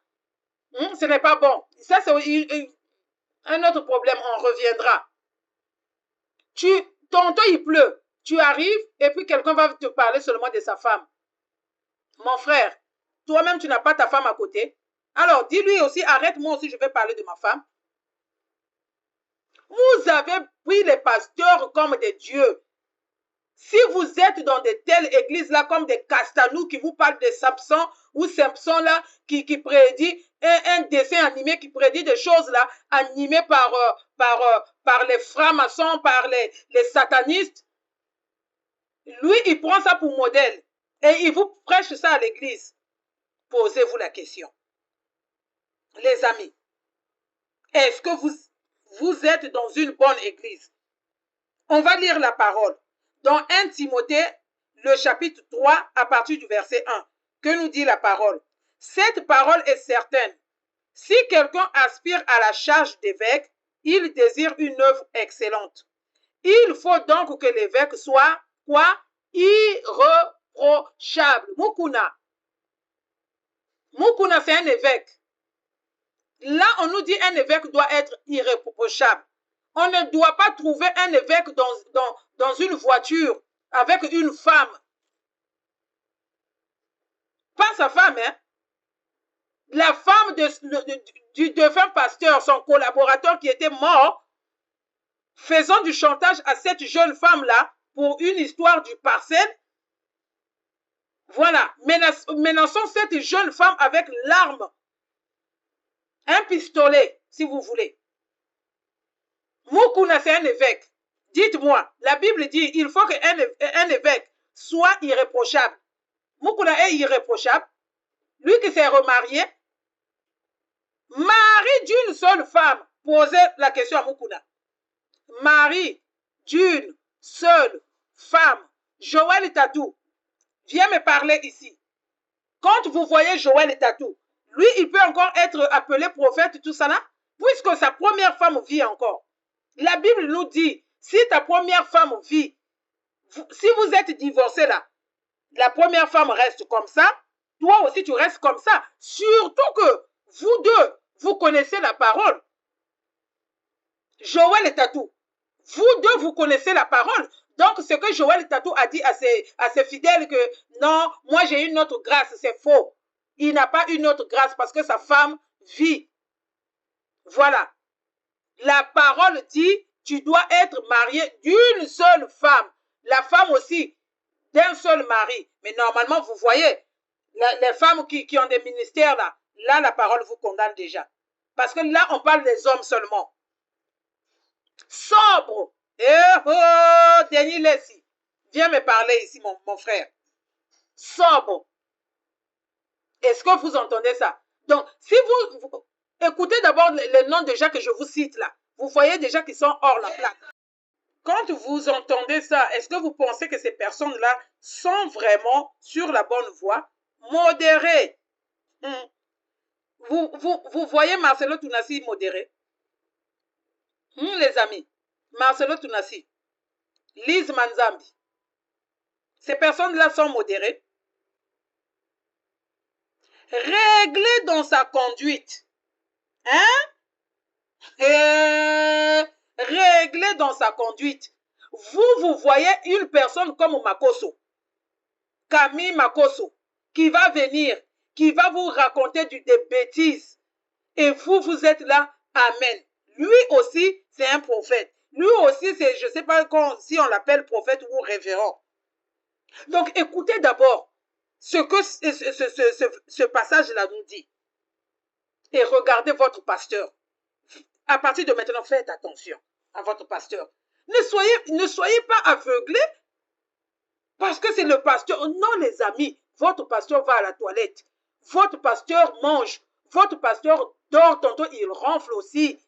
ce n'est pas bon. Ça, c'est un autre problème, on reviendra. Tantôt, il pleut. Tu arrives et puis quelqu'un va te parler seulement de sa femme. Mon frère, toi-même, tu n'as pas ta femme à côté. Alors, dis-lui aussi, arrête, moi aussi, je vais parler de ma femme. Vous avez pris les pasteurs comme des dieux. Si vous êtes dans de telles églises-là, comme des Castanou qui vous parlent de Samson ou Simpson là, qui prédit un dessin animé qui prédit des choses là, animées par les francs-maçons, par les satanistes, lui, il prend ça pour modèle et il vous prêche ça à l'église. Posez-vous la question. Les amis, est-ce que vous êtes dans une bonne église? On va lire la parole. Dans 1 Timothée, le chapitre 3, à partir du verset 1, que nous dit la parole? Cette parole est certaine. Si quelqu'un aspire à la charge d'évêque, il désire une œuvre excellente. Il faut donc que l'évêque soit, quoi? Irréprochable. Mukuna. Mukuna, c'est un évêque. Là, on nous dit un évêque doit être irréprochable. On ne doit pas trouver un évêque dans une voiture avec une femme. Pas sa femme, hein. La femme du défunt pasteur, son collaborateur qui était mort, faisant du chantage à cette jeune femme-là pour une histoire du parcelle. Voilà, menaçons cette jeune femme avec l'arme. Un pistolet, si vous voulez. Mukuna, c'est un évêque. Dites-moi, la Bible dit il faut qu'un évêque soit irréprochable. Mukuna est irréprochable. Lui qui s'est remarié, mari d'une seule femme. Posez la question à Mukuna. Mari d'une seule femme. Joël Tatou, viens me parler ici. Quand vous voyez Joël Tatou, lui, il peut encore être appelé prophète, tout ça là, puisque sa première femme vit encore. La Bible nous dit, si ta première femme vit, si vous êtes divorcé là, la première femme reste comme ça, toi aussi tu restes comme ça. Surtout que vous deux, vous connaissez la parole. Joël Tatou, vous deux, vous connaissez la parole. Donc, ce que Joël Tatou a dit à ses fidèles que non, moi j'ai une autre grâce, c'est faux. Il n'a pas une autre grâce parce que sa femme vit. Voilà. La parole dit, tu dois être marié d'une seule femme. La femme aussi, d'un seul mari. Mais normalement, vous voyez, les femmes qui ont des ministères là, la parole vous condamne déjà. Parce que là, on parle des hommes seulement. Sobre. Denis Lessi, viens me parler ici, mon frère. Sobre. Est-ce que vous entendez ça? Donc, si vous écoutez d'abord les noms déjà que je vous cite là, vous voyez déjà qu'ils sont hors la plaque. Quand vous entendez ça, est-ce que vous pensez que ces personnes-là sont vraiment sur la bonne voie? Modérés. Vous voyez Marcelo Tounassi modéré? Les amis, Marcelo Tounassi, Lise Manzambi, Ces personnes-là sont modérées. Réglé dans sa conduite. Hein? Réglé dans sa conduite. Vous voyez une personne comme Makoso, Camille Makoso, qui va venir, qui va vous raconter des bêtises. Et vous êtes là, amen. Lui aussi, c'est un prophète. Lui aussi, c'est, je ne sais pas si on l'appelle prophète ou révérend. Donc, écoutez d'abord ce que ce passage-là nous dit. Et regardez votre pasteur. À partir de maintenant, faites attention à votre pasteur. Ne soyez pas aveuglés parce que c'est le pasteur. Non, les amis, votre pasteur va à la toilette. Votre pasteur mange. Votre pasteur dort, tantôt il ronfle aussi.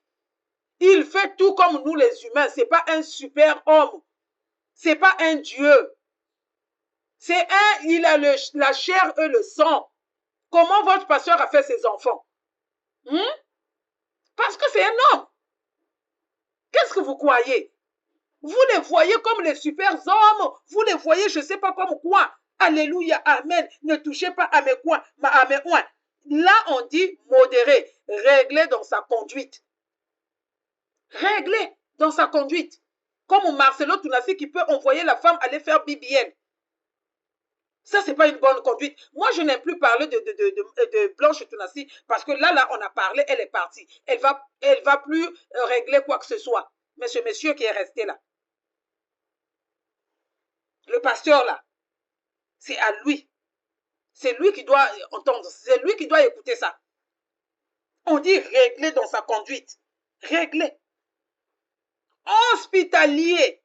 Il fait tout comme nous les humains. Ce n'est pas un super homme. Ce n'est pas un Dieu. C'est il a la chair et le sang. Comment votre pasteur a fait ses enfants? Parce que c'est un homme. Qu'est-ce que vous croyez? Vous les voyez comme les super hommes. Vous les voyez, je ne sais pas comme quoi. Alléluia, amen. Ne touchez pas à mes coins, à mes oins. Là, on dit modéré, réglé dans sa conduite. Réglé dans sa conduite. Comme Marcelo Tounassi qui peut envoyer la femme aller faire BBN. Ça, ce n'est pas une bonne conduite. Moi, je n'aime plus parler de Blanche Tounassi parce que là, on a parlé, elle est partie. Elle va plus régler quoi que ce soit. Mais ce monsieur qui est resté là, le pasteur là, c'est à lui. C'est lui qui doit entendre. C'est lui qui doit écouter ça. On dit régler dans sa conduite. Régler. Hospitalier.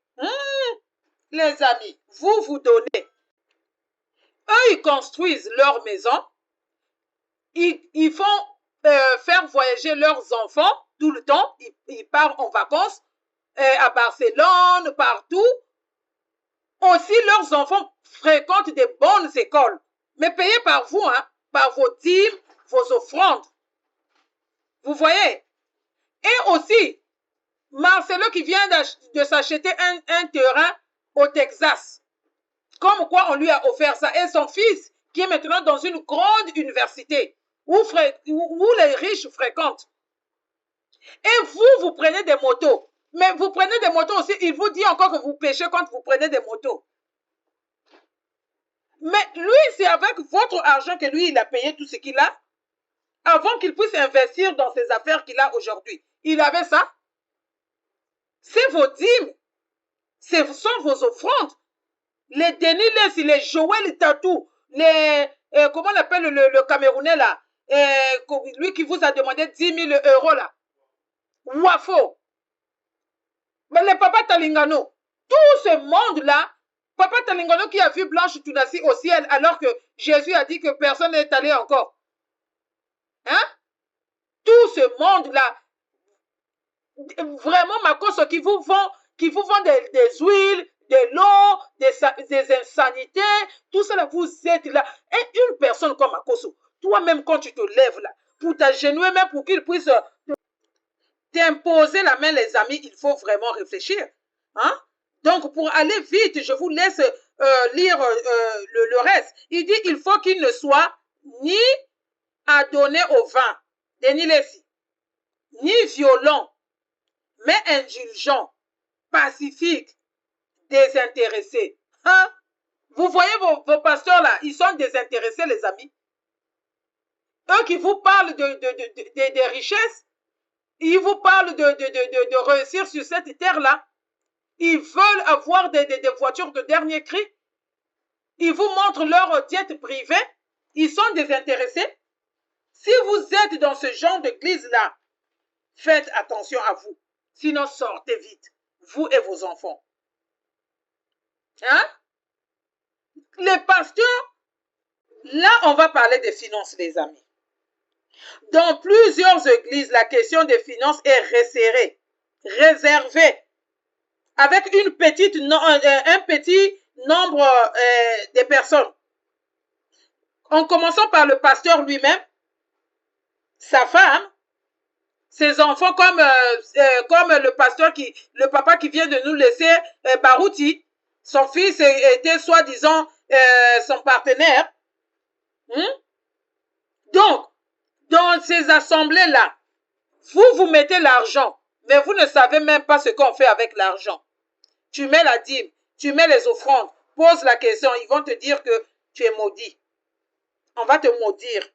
Les amis, vous donnez. Eux, ils construisent leur maison. Ils font faire voyager leurs enfants tout le temps. Ils partent en vacances à Barcelone, partout. Aussi, leurs enfants fréquentent des bonnes écoles. Mais payées par vous, hein, par vos dîmes, vos offrandes. Vous voyez? Et aussi, Marcelo qui vient de s'acheter un terrain au Texas. Comme quoi on lui a offert ça. Et son fils qui est maintenant dans une grande université où les riches fréquentent. Et vous prenez des motos. Mais vous prenez des motos aussi, il vous dit encore que vous péchez quand vous prenez des motos. Mais lui, c'est avec votre argent que lui, il a payé tout ce qu'il a avant qu'il puisse investir dans ses affaires qu'il a aujourd'hui. Il avait ça. C'est vos dîmes. Ce sont vos offrandes. Les Denis, les Joël Tatou, comment on appelle le Camerounais là, lui qui vous a demandé 10 000 euros là. Wafo. Mais les Papa Talingano, tout ce monde-là, Papa Talingano qui a vu Blanche Tounassi au ciel alors que Jésus a dit que personne n'est allé encore. Hein? Tout ce monde-là, vraiment, Makoso qui vous vend des huiles, de l'eau, des insanités, tout cela, vous êtes là. Et une personne comme Makoso, toi-même quand tu te lèves là, pour t'agenouiller, même pour qu'il puisse t'imposer la main, les amis, il faut vraiment réfléchir. Hein? Donc, pour aller vite, je vous laisse lire le reste. Il dit, il faut qu'il ne soit ni adonné au vin, ni violent, mais indulgent, pacifique, désintéressé. Hein? Vous voyez vos pasteurs là, ils sont désintéressés, les amis. Eux qui vous parlent des richesses, ils vous parlent de réussir sur cette terre-là. Ils veulent avoir des voitures de dernier cri. Ils vous montrent leur diète privée. Ils sont désintéressés. Si vous êtes dans ce genre d'église-là, faites attention à vous. Sinon, sortez vite, vous et vos enfants. Hein? Les pasteurs, là, on va parler des finances, les amis. Dans plusieurs églises, la question des finances est resserrée, réservée, avec un petit nombre de personnes. En commençant par le pasteur lui-même, sa femme, ses enfants, comme le papa qui vient de nous laisser, Barouti, Son fils était soi-disant son partenaire. Donc, dans ces assemblées-là, vous mettez l'argent, mais vous ne savez même pas ce qu'on fait avec l'argent. Tu mets la dîme, tu mets les offrandes, pose la question, ils vont te dire que tu es maudit. On va te maudire.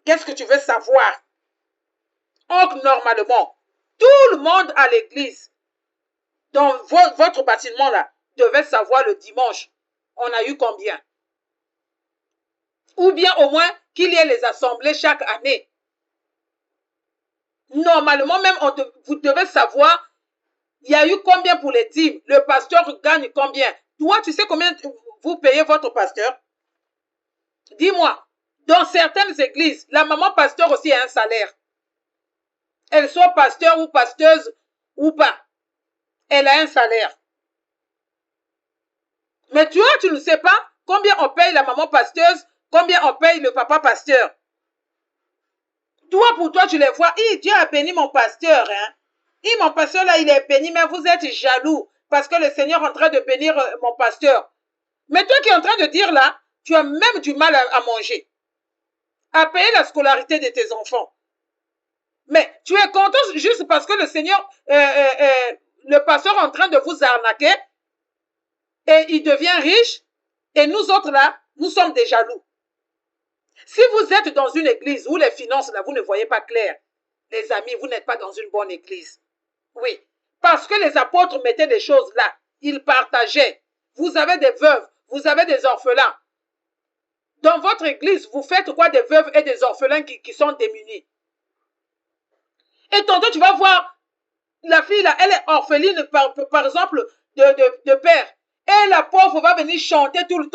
Qu'est-ce que tu veux savoir? Or, normalement, tout le monde à l'église, dans votre bâtiment là, devait savoir le dimanche, on a eu combien? Ou bien au moins qu'il y ait les assemblées chaque année. Normalement, même, vous devez savoir, il y a eu combien pour les dîmes, le pasteur gagne combien. Toi, tu sais combien vous payez votre pasteur? Dis-moi, dans certaines églises, la maman pasteur aussi a un salaire. Elle soit pasteur ou pasteuse ou pas, elle a un salaire. Mais tu vois, tu ne sais pas combien on paye la maman pasteuse, combien on paye le papa pasteur. Toi, pour toi, tu les vois, Dieu a béni mon pasteur. Hein? Mon pasteur là, il est béni, mais vous êtes jaloux parce que le Seigneur est en train de bénir mon pasteur. Mais toi qui es en train de dire là, tu as même du mal à manger, à payer la scolarité de tes enfants. Mais tu es content juste parce que le Seigneur, le pasteur est en train de vous arnaquer et il devient riche et nous autres là, nous sommes des jaloux. Si vous êtes dans une église où les finances là, vous ne voyez pas clair, les amis, vous n'êtes pas dans une bonne église. Oui, parce que les apôtres mettaient des choses là, ils partageaient. Vous avez des veuves, vous avez des orphelins. Dans votre église, vous faites quoi des veuves et des orphelins qui sont démunis? Et tantôt, tu vas voir, la fille là, elle est orpheline par exemple de père. Et la pauvre va venir chanter tout le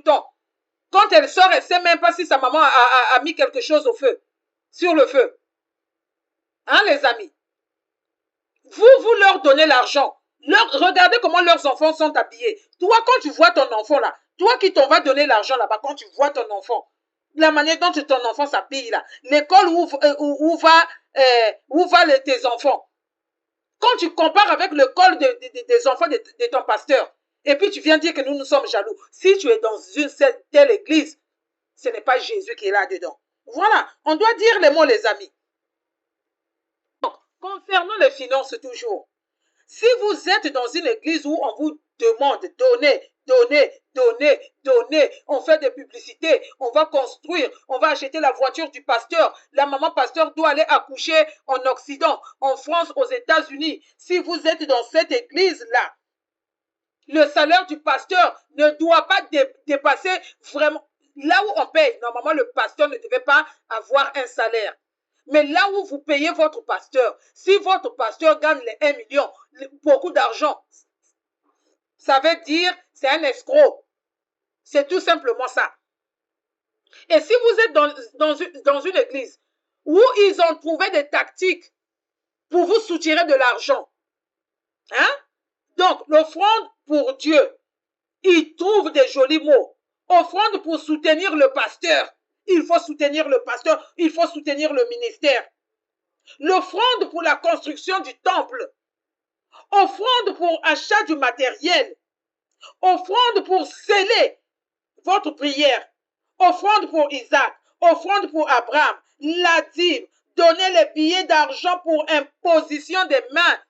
temps. Quand elle sort, elle ne sait même pas si sa maman a mis quelque chose au feu, sur le feu. Hein, les amis? Vous leur donnez l'argent. Regardez comment leurs enfants sont habillés. Toi, quand tu vois ton enfant là, toi qui t'en vas donner l'argent là-bas, quand tu vois ton enfant, la manière dont ton enfant s'habille là, l'école où va tes enfants. Quand tu compares avec l'école des enfants de ton pasteur, et puis tu viens dire que nous sommes jaloux. Si tu es dans une telle église, ce n'est pas Jésus qui est là-dedans. Voilà, on doit dire les mots, les amis. Donc, concernant les finances toujours, si vous êtes dans une église où on vous demande donner, on fait des publicités, on va construire, on va acheter la voiture du pasteur, la maman pasteur doit aller accoucher en Occident, en France, aux États-Unis. Si vous êtes dans cette église-là, le salaire du pasteur ne doit pas dépasser vraiment, là où on paye, normalement le pasteur ne devait pas avoir un salaire. Mais là où vous payez votre pasteur, si votre pasteur gagne les 1 million, beaucoup d'argent, ça veut dire c'est un escroc. C'est tout simplement ça. Et si vous êtes dans une église où ils ont trouvé des tactiques pour vous soutirer de l'argent, hein? Donc l'offrande pour Dieu, ils trouvent des jolis mots. Offrande pour soutenir le pasteur. Il faut soutenir le pasteur, il faut soutenir le ministère. L'offrande pour la construction du temple. Offrande pour achat du matériel. Offrande pour sceller votre prière. Offrande pour Isaac. Offrande pour Abraham. La dîme. Donner les billets d'argent pour imposition des mains.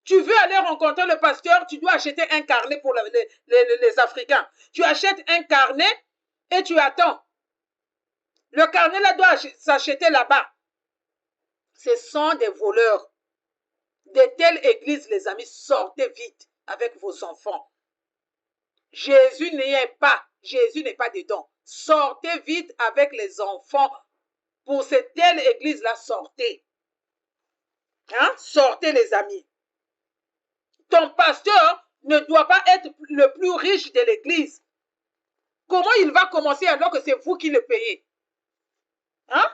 Tu veux aller rencontrer le pasteur, tu dois acheter un carnet pour les Africains. Tu achètes un carnet et tu attends. Le carnet là doit s'acheter là-bas. Ce sont des voleurs. De telles églises, les amis, sortez vite avec vos enfants. Jésus n'y est pas. Jésus n'est pas dedans. Sortez vite avec les enfants. Pour cette telle église-là, sortez. Hein? Sortez, les amis. Ton pasteur ne doit pas être le plus riche de l'église. Comment il va commencer alors que c'est vous qui le payez? Hein?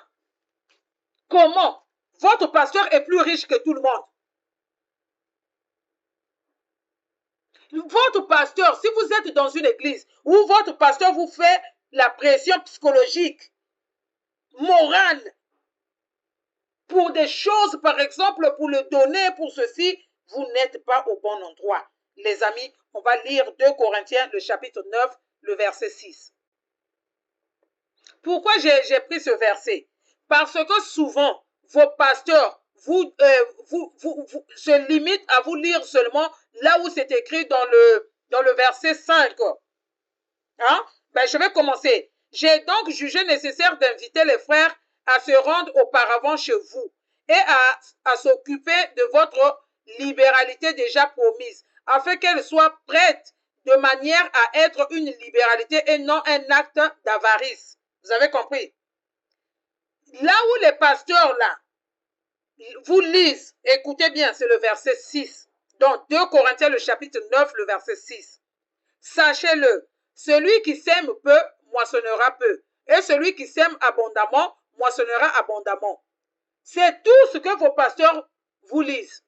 Comment? Votre pasteur est plus riche que tout le monde. Votre pasteur, si vous êtes dans une église où votre pasteur vous fait la pression psychologique, morale, pour des choses, par exemple, pour le donner, pour ceci, vous n'êtes pas au bon endroit. Les amis, on va lire 2 Corinthiens, le chapitre 9, le verset 6. Pourquoi j'ai pris ce verset? Parce que souvent, vos pasteurs vous se limitent à vous lire seulement là où c'est écrit dans le verset 5. Hein? Ben, je vais commencer. J'ai donc jugé nécessaire d'inviter les frères à se rendre auparavant chez vous et à s'occuper de votre libéralité déjà promise, afin qu'elle soit prête de manière à être une libéralité et non un acte d'avarice. Vous avez compris? Là où les pasteurs, là, vous lisent, écoutez bien, c'est le verset 6. Donc, 2 Corinthiens, le chapitre 9, le verset 6. Sachez-le, celui qui sème peu, moissonnera peu. Et celui qui sème abondamment, moissonnera abondamment. C'est tout ce que vos pasteurs vous lisent.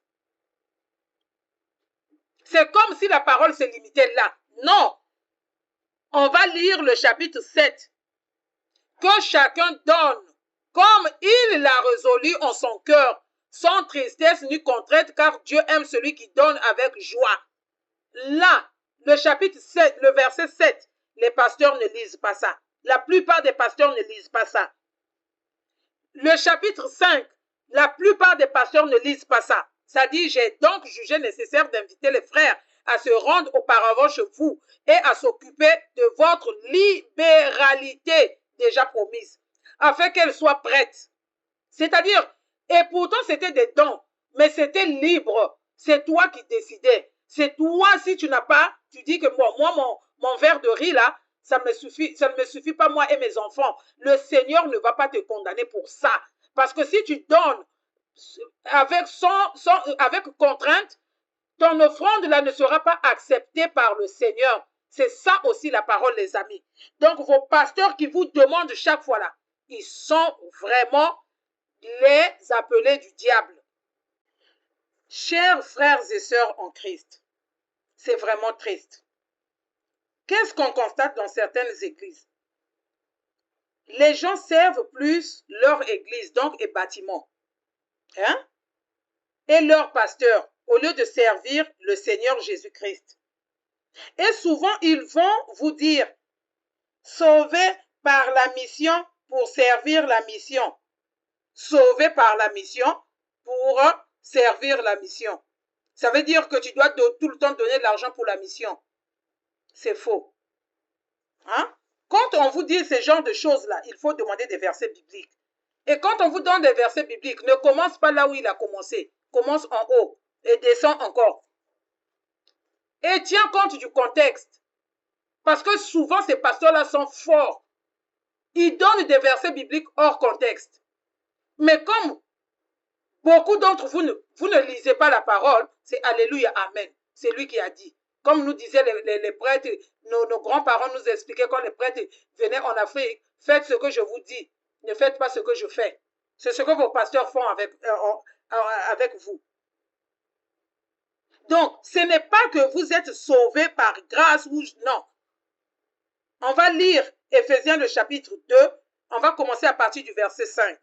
C'est comme si la parole se limitait là. Non. On va lire le chapitre 7. Que chacun donne comme il l'a résolu en son cœur, sans tristesse ni contrainte, car Dieu aime celui qui donne avec joie. Là, le chapitre 7, le verset 7, les pasteurs ne lisent pas ça. La plupart des pasteurs ne lisent pas ça. Le chapitre 5, la plupart des pasteurs ne lisent pas ça. Ça dit, j'ai donc jugé nécessaire d'inviter les frères à se rendre auparavant chez vous et à s'occuper de votre libéralité déjà promise, afin qu'elle soit prête. C'est-à-dire, et pourtant c'était des dons, mais c'était libre. C'est toi qui décidais. C'est toi, si tu n'as pas, tu dis que bon, moi, mon verre de riz là, ça me suffit, ça ne me suffit pas moi et mes enfants. Le Seigneur ne va pas te condamner pour ça. Parce que si tu donnes avec contrainte, ton offrande là ne sera pas acceptée par le Seigneur. C'est ça aussi la parole, les amis. Donc, vos pasteurs qui vous demandent chaque fois là, ils sont vraiment les appelés du diable. Chers frères et sœurs en Christ, c'est vraiment triste. Qu'est-ce qu'on constate dans certaines églises? Les gens servent plus leur église, donc et bâtiment, hein? Et leur pasteur, au lieu de servir le Seigneur Jésus-Christ. Et souvent, ils vont vous dire, sauvés par la mission pour servir la mission. Sauvés par la mission pour servir la mission. Ça veut dire que tu dois tout le temps donner de l'argent pour la mission. C'est faux. Hein? Quand on vous dit ce genre de choses-là, il faut demander des versets bibliques. Et quand on vous donne des versets bibliques, ne commence pas là où il a commencé. Commence en haut et descend encore. Et tiens compte du contexte. Parce que souvent, ces pasteurs-là sont forts. Ils donnent des versets bibliques hors contexte. Mais comme beaucoup d'entre vous ne lisez pas la parole, c'est Alléluia, Amen. C'est lui qui a dit. Comme nous disaient les prêtres, nos grands-parents nous expliquaient quand les prêtres venaient en Afrique, faites ce que je vous dis, ne faites pas ce que je fais. C'est ce que vos pasteurs font avec vous. Donc, ce n'est pas que vous êtes sauvés par grâce ou non. On va lire Éphésiens le chapitre 2. On va commencer à partir du verset 5.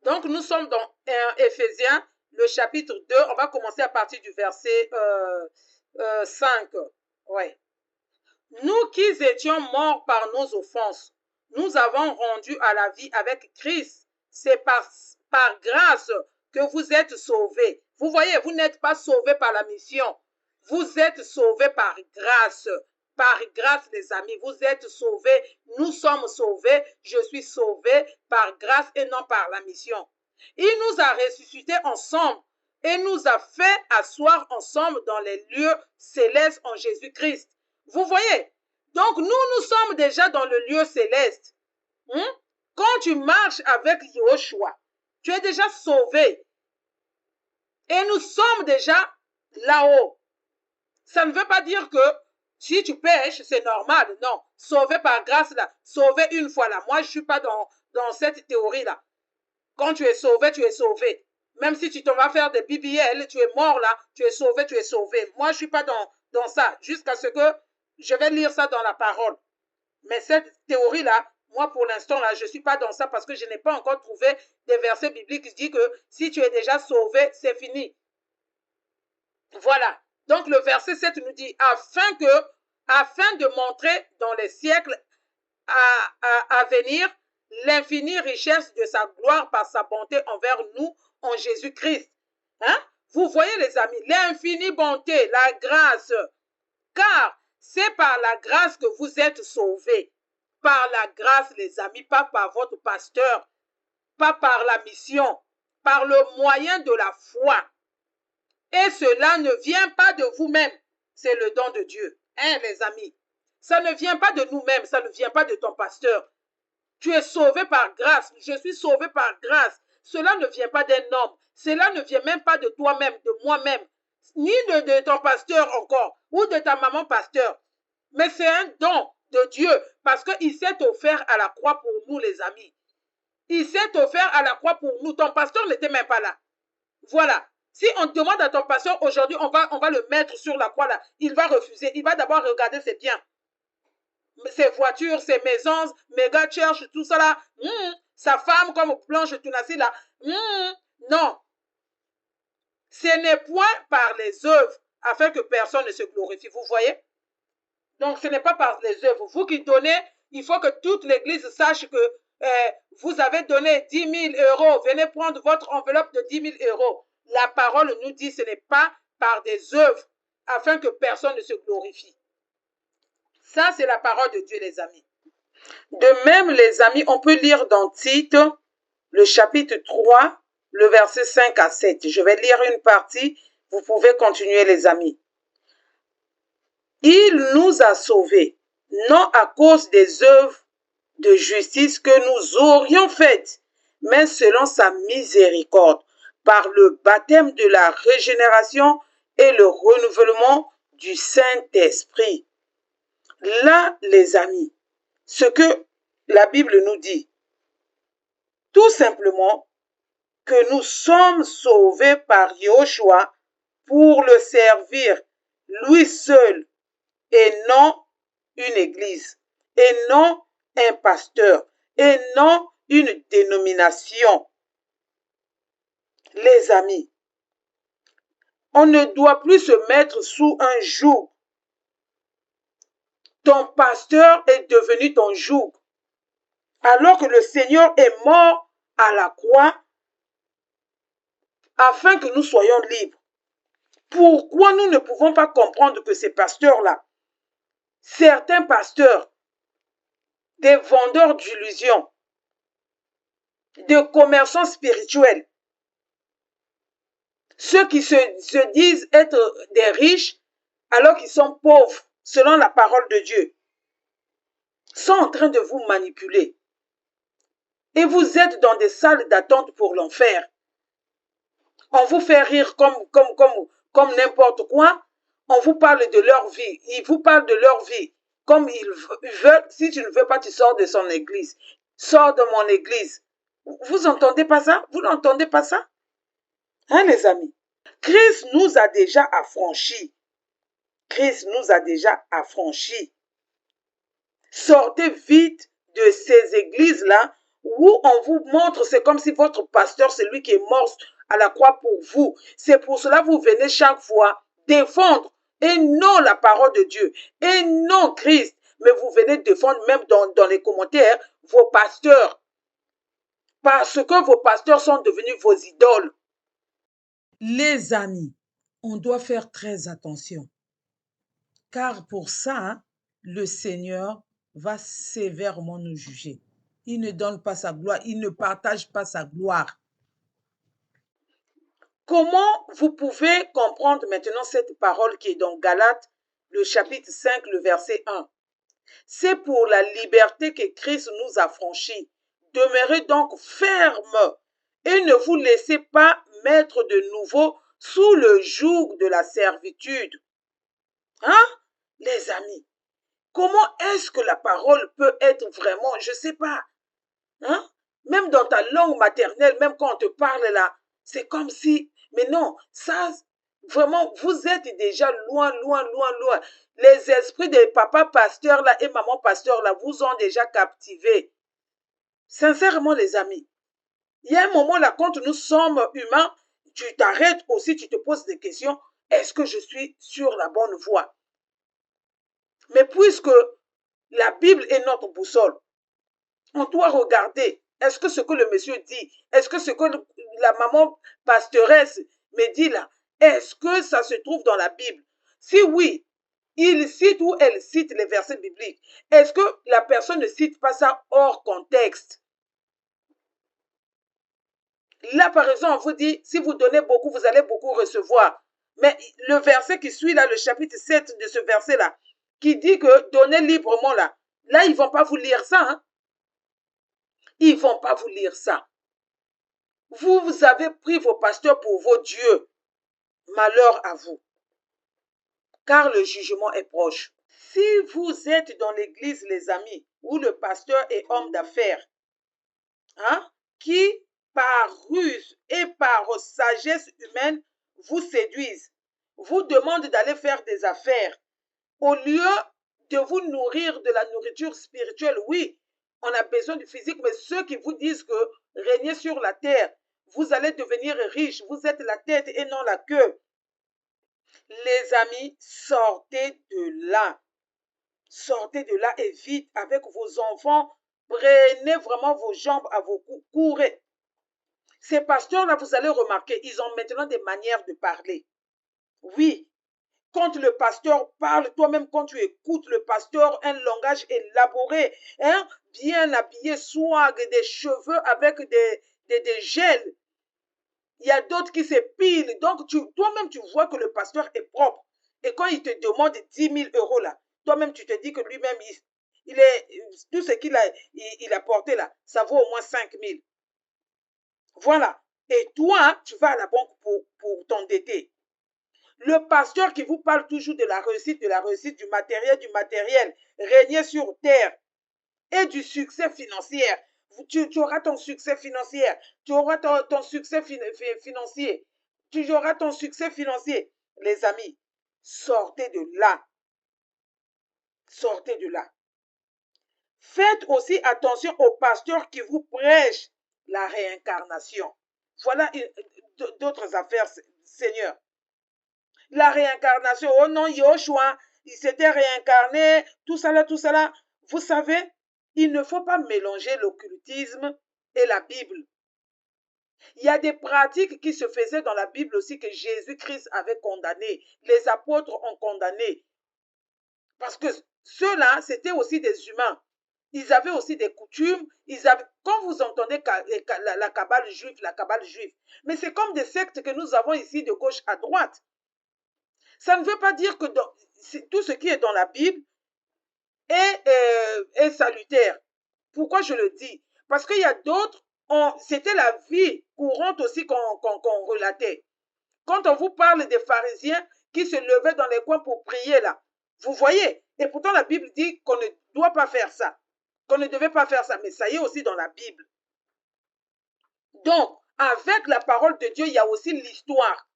Donc, nous sommes dans Éphésiens le chapitre 2. On va commencer à partir du verset 5. Ouais. Nous qui étions morts par nos offenses, nous avons rendu à la vie avec Christ. C'est par grâce que vous êtes sauvés. Vous voyez, vous n'êtes pas sauvés par la mission. Vous êtes sauvés par grâce. Par grâce, les amis, vous êtes sauvés. Nous sommes sauvés. Je suis sauvé par grâce et non par la mission. Il nous a ressuscités ensemble et nous a fait asseoir ensemble dans les lieux célestes en Jésus-Christ. Vous voyez? Donc, nous sommes déjà dans le lieu céleste. Quand tu marches avec Yoshua, tu es déjà sauvé. Et nous sommes déjà là-haut. Ça ne veut pas dire que si tu pêches, c'est normal. Non, sauvé par grâce là. Sauvé une fois là. Moi, je ne suis pas dans cette théorie-là. Quand tu es sauvé, tu es sauvé. Même si tu t'en vas faire des BBL, tu es mort là, tu es sauvé, tu es sauvé. Moi, je ne suis pas dans ça. Jusqu'à ce que je vais lire ça dans la parole. Mais cette théorie-là, moi, pour l'instant, là, je ne suis pas dans ça parce que je n'ai pas encore trouvé des versets bibliques qui disent que si tu es déjà sauvé, c'est fini. Voilà. Donc le verset 7 nous dit, afin de montrer dans les siècles à venir l'infinie richesse de sa gloire par sa bonté envers nous en Jésus-Christ. Hein? Vous voyez les amis, l'infinie bonté, la grâce, car c'est par la grâce que vous êtes sauvés. Par la grâce, les amis, pas par votre pasteur, pas par la mission, par le moyen de la foi. Et cela ne vient pas de vous-même, c'est le don de Dieu. Hein, les amis? Ça ne vient pas de nous-mêmes, ça ne vient pas de ton pasteur. Tu es sauvé par grâce, je suis sauvé par grâce. Cela ne vient pas d'un homme, cela ne vient même pas de toi-même, de moi-même, ni de ton pasteur encore, ou de ta maman pasteur. Mais c'est un don de Dieu, parce qu'il s'est offert à la croix pour nous, les amis. Il s'est offert à la croix pour nous. Ton pasteur n'était même pas là. Voilà. Si on demande à ton pasteur aujourd'hui, on va le mettre sur la croix là, il va refuser. Il va d'abord regarder ses biens, ses voitures, ses maisons, méga church, tout ça là. Sa femme comme Blanche Tunasi là. Non. Ce n'est point par les œuvres afin que personne ne se glorifie. Vous voyez? Donc ce n'est pas par les œuvres. Vous qui donnez, il faut que toute l'église sache que vous avez donné 10 000 euros. Venez prendre votre enveloppe de 10 000 euros. La parole nous dit que ce n'est pas par des œuvres afin que personne ne se glorifie. Ça, c'est la parole de Dieu, les amis. De même, les amis, on peut lire dans Tite, le chapitre 3, le verset 5 à 7. Je vais lire une partie. Vous pouvez continuer, les amis. Il nous a sauvés, non à cause des œuvres de justice que nous aurions faites, mais selon sa miséricorde, par le baptême de la régénération et le renouvellement du Saint-Esprit. Là, les amis, ce que la Bible nous dit, tout simplement que nous sommes sauvés par Yahushua pour le servir, lui seul, et non une église, et non un pasteur, et non une dénomination. Les amis, on ne doit plus se mettre sous un joug. Ton pasteur est devenu ton joug. Alors que le Seigneur est mort à la croix afin que nous soyons libres. Pourquoi nous ne pouvons pas comprendre que ces pasteurs-là, certains pasteurs, des vendeurs d'illusions, des commerçants spirituels, ceux qui se disent être des riches alors qu'ils sont pauvres, selon la parole de Dieu, sont en train de vous manipuler. Et vous êtes dans des salles d'attente pour l'enfer. On vous fait rire comme n'importe quoi. On vous parle de leur vie. Ils vous parlent de leur vie. Comme ils veulent. Si tu ne veux pas, tu sors de son église. Sors de mon église. Vous entendez pas ça? Vous n'entendez pas ça? Hein, les amis? Christ nous a déjà affranchis. Christ nous a déjà affranchis. Sortez vite de ces églises-là où on vous montre, c'est comme si votre pasteur, c'est lui qui est mort à la croix pour vous. C'est pour cela que vous venez chaque fois défendre, et non la parole de Dieu, et non Christ, mais vous venez défendre même dans les commentaires vos pasteurs, parce que vos pasteurs sont devenus vos idoles. Les amis, on doit faire très attention, car pour ça, le Seigneur va sévèrement nous juger. Il ne donne pas sa gloire, il ne partage pas sa gloire. Comment vous pouvez comprendre maintenant cette parole qui est dans Galates, le chapitre 5, le verset 1? C'est pour la liberté que Christ nous a franchis. Demeurez donc fermes et ne vous laissez pas mettre de nouveau sous le joug de la servitude. Hein, les amis? Comment est-ce que la parole peut être vraiment, je ne sais pas, hein? Même dans ta langue maternelle, même quand on te parle là, c'est comme si, mais non, ça, vraiment, vous êtes déjà loin, loin, loin, loin. Les esprits des papas pasteurs là et maman pasteur là vous ont déjà captivés. Sincèrement, les amis, il y a un moment là, quand nous sommes humains, tu t'arrêtes aussi, tu te poses des questions. est-ce que je suis sur la bonne voie? Mais puisque la Bible est notre boussole, on doit regarder, est-ce que ce que le monsieur dit, est-ce que ce que la maman pastoresse me dit là, est-ce que ça se trouve dans la Bible? Si oui, il cite ou elle cite les versets bibliques, est-ce que la personne ne cite pas ça hors contexte? Là, par exemple, on vous dit, si vous donnez beaucoup, vous allez beaucoup recevoir. Mais le verset qui suit là, le chapitre 7 de ce verset-là, qui dit que donnez librement là, là, ils ne vont pas vous lire ça. Hein? Ils ne vont pas vous lire ça. Vous avez pris vos pasteurs pour vos dieux. Malheur à vous. Car le jugement est proche. Si vous êtes dans l'église, les amis, où le pasteur est homme d'affaires, hein, qui, par ruse et par sagesse humaine, vous séduisent, vous demandent d'aller faire des affaires, au lieu de vous nourrir de la nourriture spirituelle, oui, on a besoin du physique, mais ceux qui vous disent que régnez sur la terre, vous allez devenir riche, vous êtes la tête et non la queue. Les amis, sortez de là. Sortez de là et vite avec vos enfants. Prenez vraiment vos jambes à vos coups. Courez. Ces pasteurs-là, vous allez remarquer, ils ont maintenant des manières de parler. Oui. Quand le pasteur parle, toi-même, quand tu écoutes le pasteur, un langage élaboré, hein, bien habillé, swag, des cheveux avec des gels. Il y a d'autres qui s'épilent. Donc, toi-même, tu vois que le pasteur est propre. Et quand il te demande 10 000 euros là, toi-même, tu te dis que lui-même, tout ce qu'il a porté là, ça vaut au moins 5 000. Voilà. Et toi, tu vas à la banque pour t'endetter. Le pasteur qui vous parle toujours de la réussite, du matériel, régner sur terre et du succès financier. Tu auras ton succès financier. Tu auras ton succès financier. Tu auras ton succès financier. Les amis, sortez de là. Sortez de là. Faites aussi attention aux pasteurs qui vous prêchent la réincarnation. Voilà d'autres affaires, Seigneur. La réincarnation, oh non, Yoshua, il s'était réincarné, tout ça là. Vous savez, il ne faut pas mélanger l'occultisme et la Bible. Il y a des pratiques qui se faisaient dans la Bible aussi que Jésus-Christ avait condamnées. Les apôtres ont condamné. Parce que ceux-là, c'était aussi des humains. Ils avaient aussi des coutumes. Quand vous entendez la cabale juive, mais c'est comme des sectes que nous avons ici de gauche à droite. Ça ne veut pas dire que tout ce qui est dans la Bible est salutaire. Pourquoi je le dis? Parce qu'il y a d'autres, c'était la vie courante aussi qu'on relatait. Quand on vous parle des pharisiens qui se levaient dans les coins pour prier là, vous voyez? Et pourtant la Bible dit qu'on ne doit pas faire ça, qu'on ne devait pas faire ça, mais ça y est aussi dans la Bible. Donc, avec la parole de Dieu, il y a aussi l'histoire.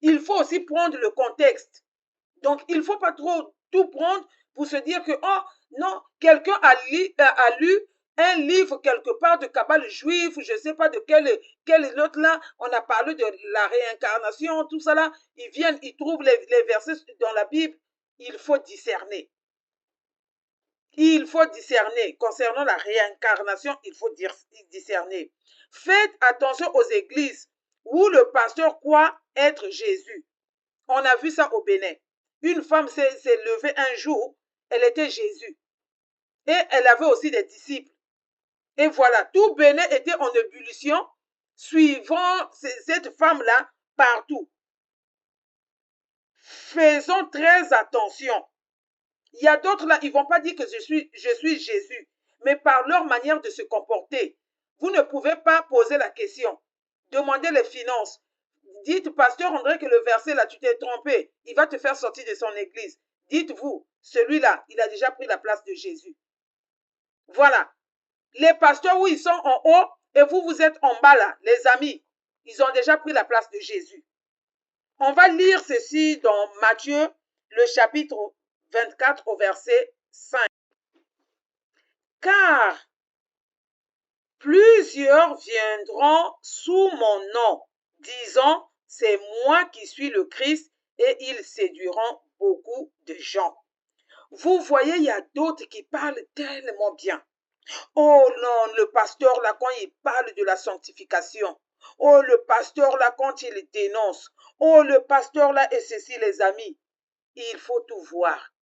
Il faut aussi prendre le contexte. Donc, il ne faut pas trop tout prendre pour se dire que, oh, non, quelqu'un a lu un livre quelque part de cabale juif, je ne sais pas de quel autre là, on a parlé de la réincarnation, tout ça là. Ils viennent, ils trouvent les versets dans la Bible. Il faut discerner. Il faut discerner. Concernant la réincarnation, il faut discerner. Faites attention aux églises où le pasteur croit être Jésus. On a vu ça au Bénin. Une femme s'est levée un jour, elle était Jésus. Et elle avait aussi des disciples. Et voilà, tout Bénin était en ébullition, suivant cette femme-là partout. Faisons très attention. Il y a d'autres là, ils ne vont pas dire que je suis Jésus, mais par leur manière de se comporter. Vous ne pouvez pas poser la question. Demandez les finances. Dites, pasteur André, que le verset là, tu t'es trompé. Il va te faire sortir de son église. Dites-vous, celui-là, il a déjà pris la place de Jésus. Voilà. Les pasteurs où ils sont en haut et vous êtes en bas là, les amis, ils ont déjà pris la place de Jésus. On va lire ceci dans Matthieu, le chapitre 24 au verset 5. Car plusieurs viendront sous mon nom, disant, c'est moi qui suis le Christ, et ils séduiront beaucoup de gens. Vous voyez, il y a d'autres qui parlent tellement bien. Oh non, le pasteur là, quand il parle de la sanctification, oh le pasteur là, quand il dénonce, oh le pasteur là, et ceci les amis, il faut tout voir.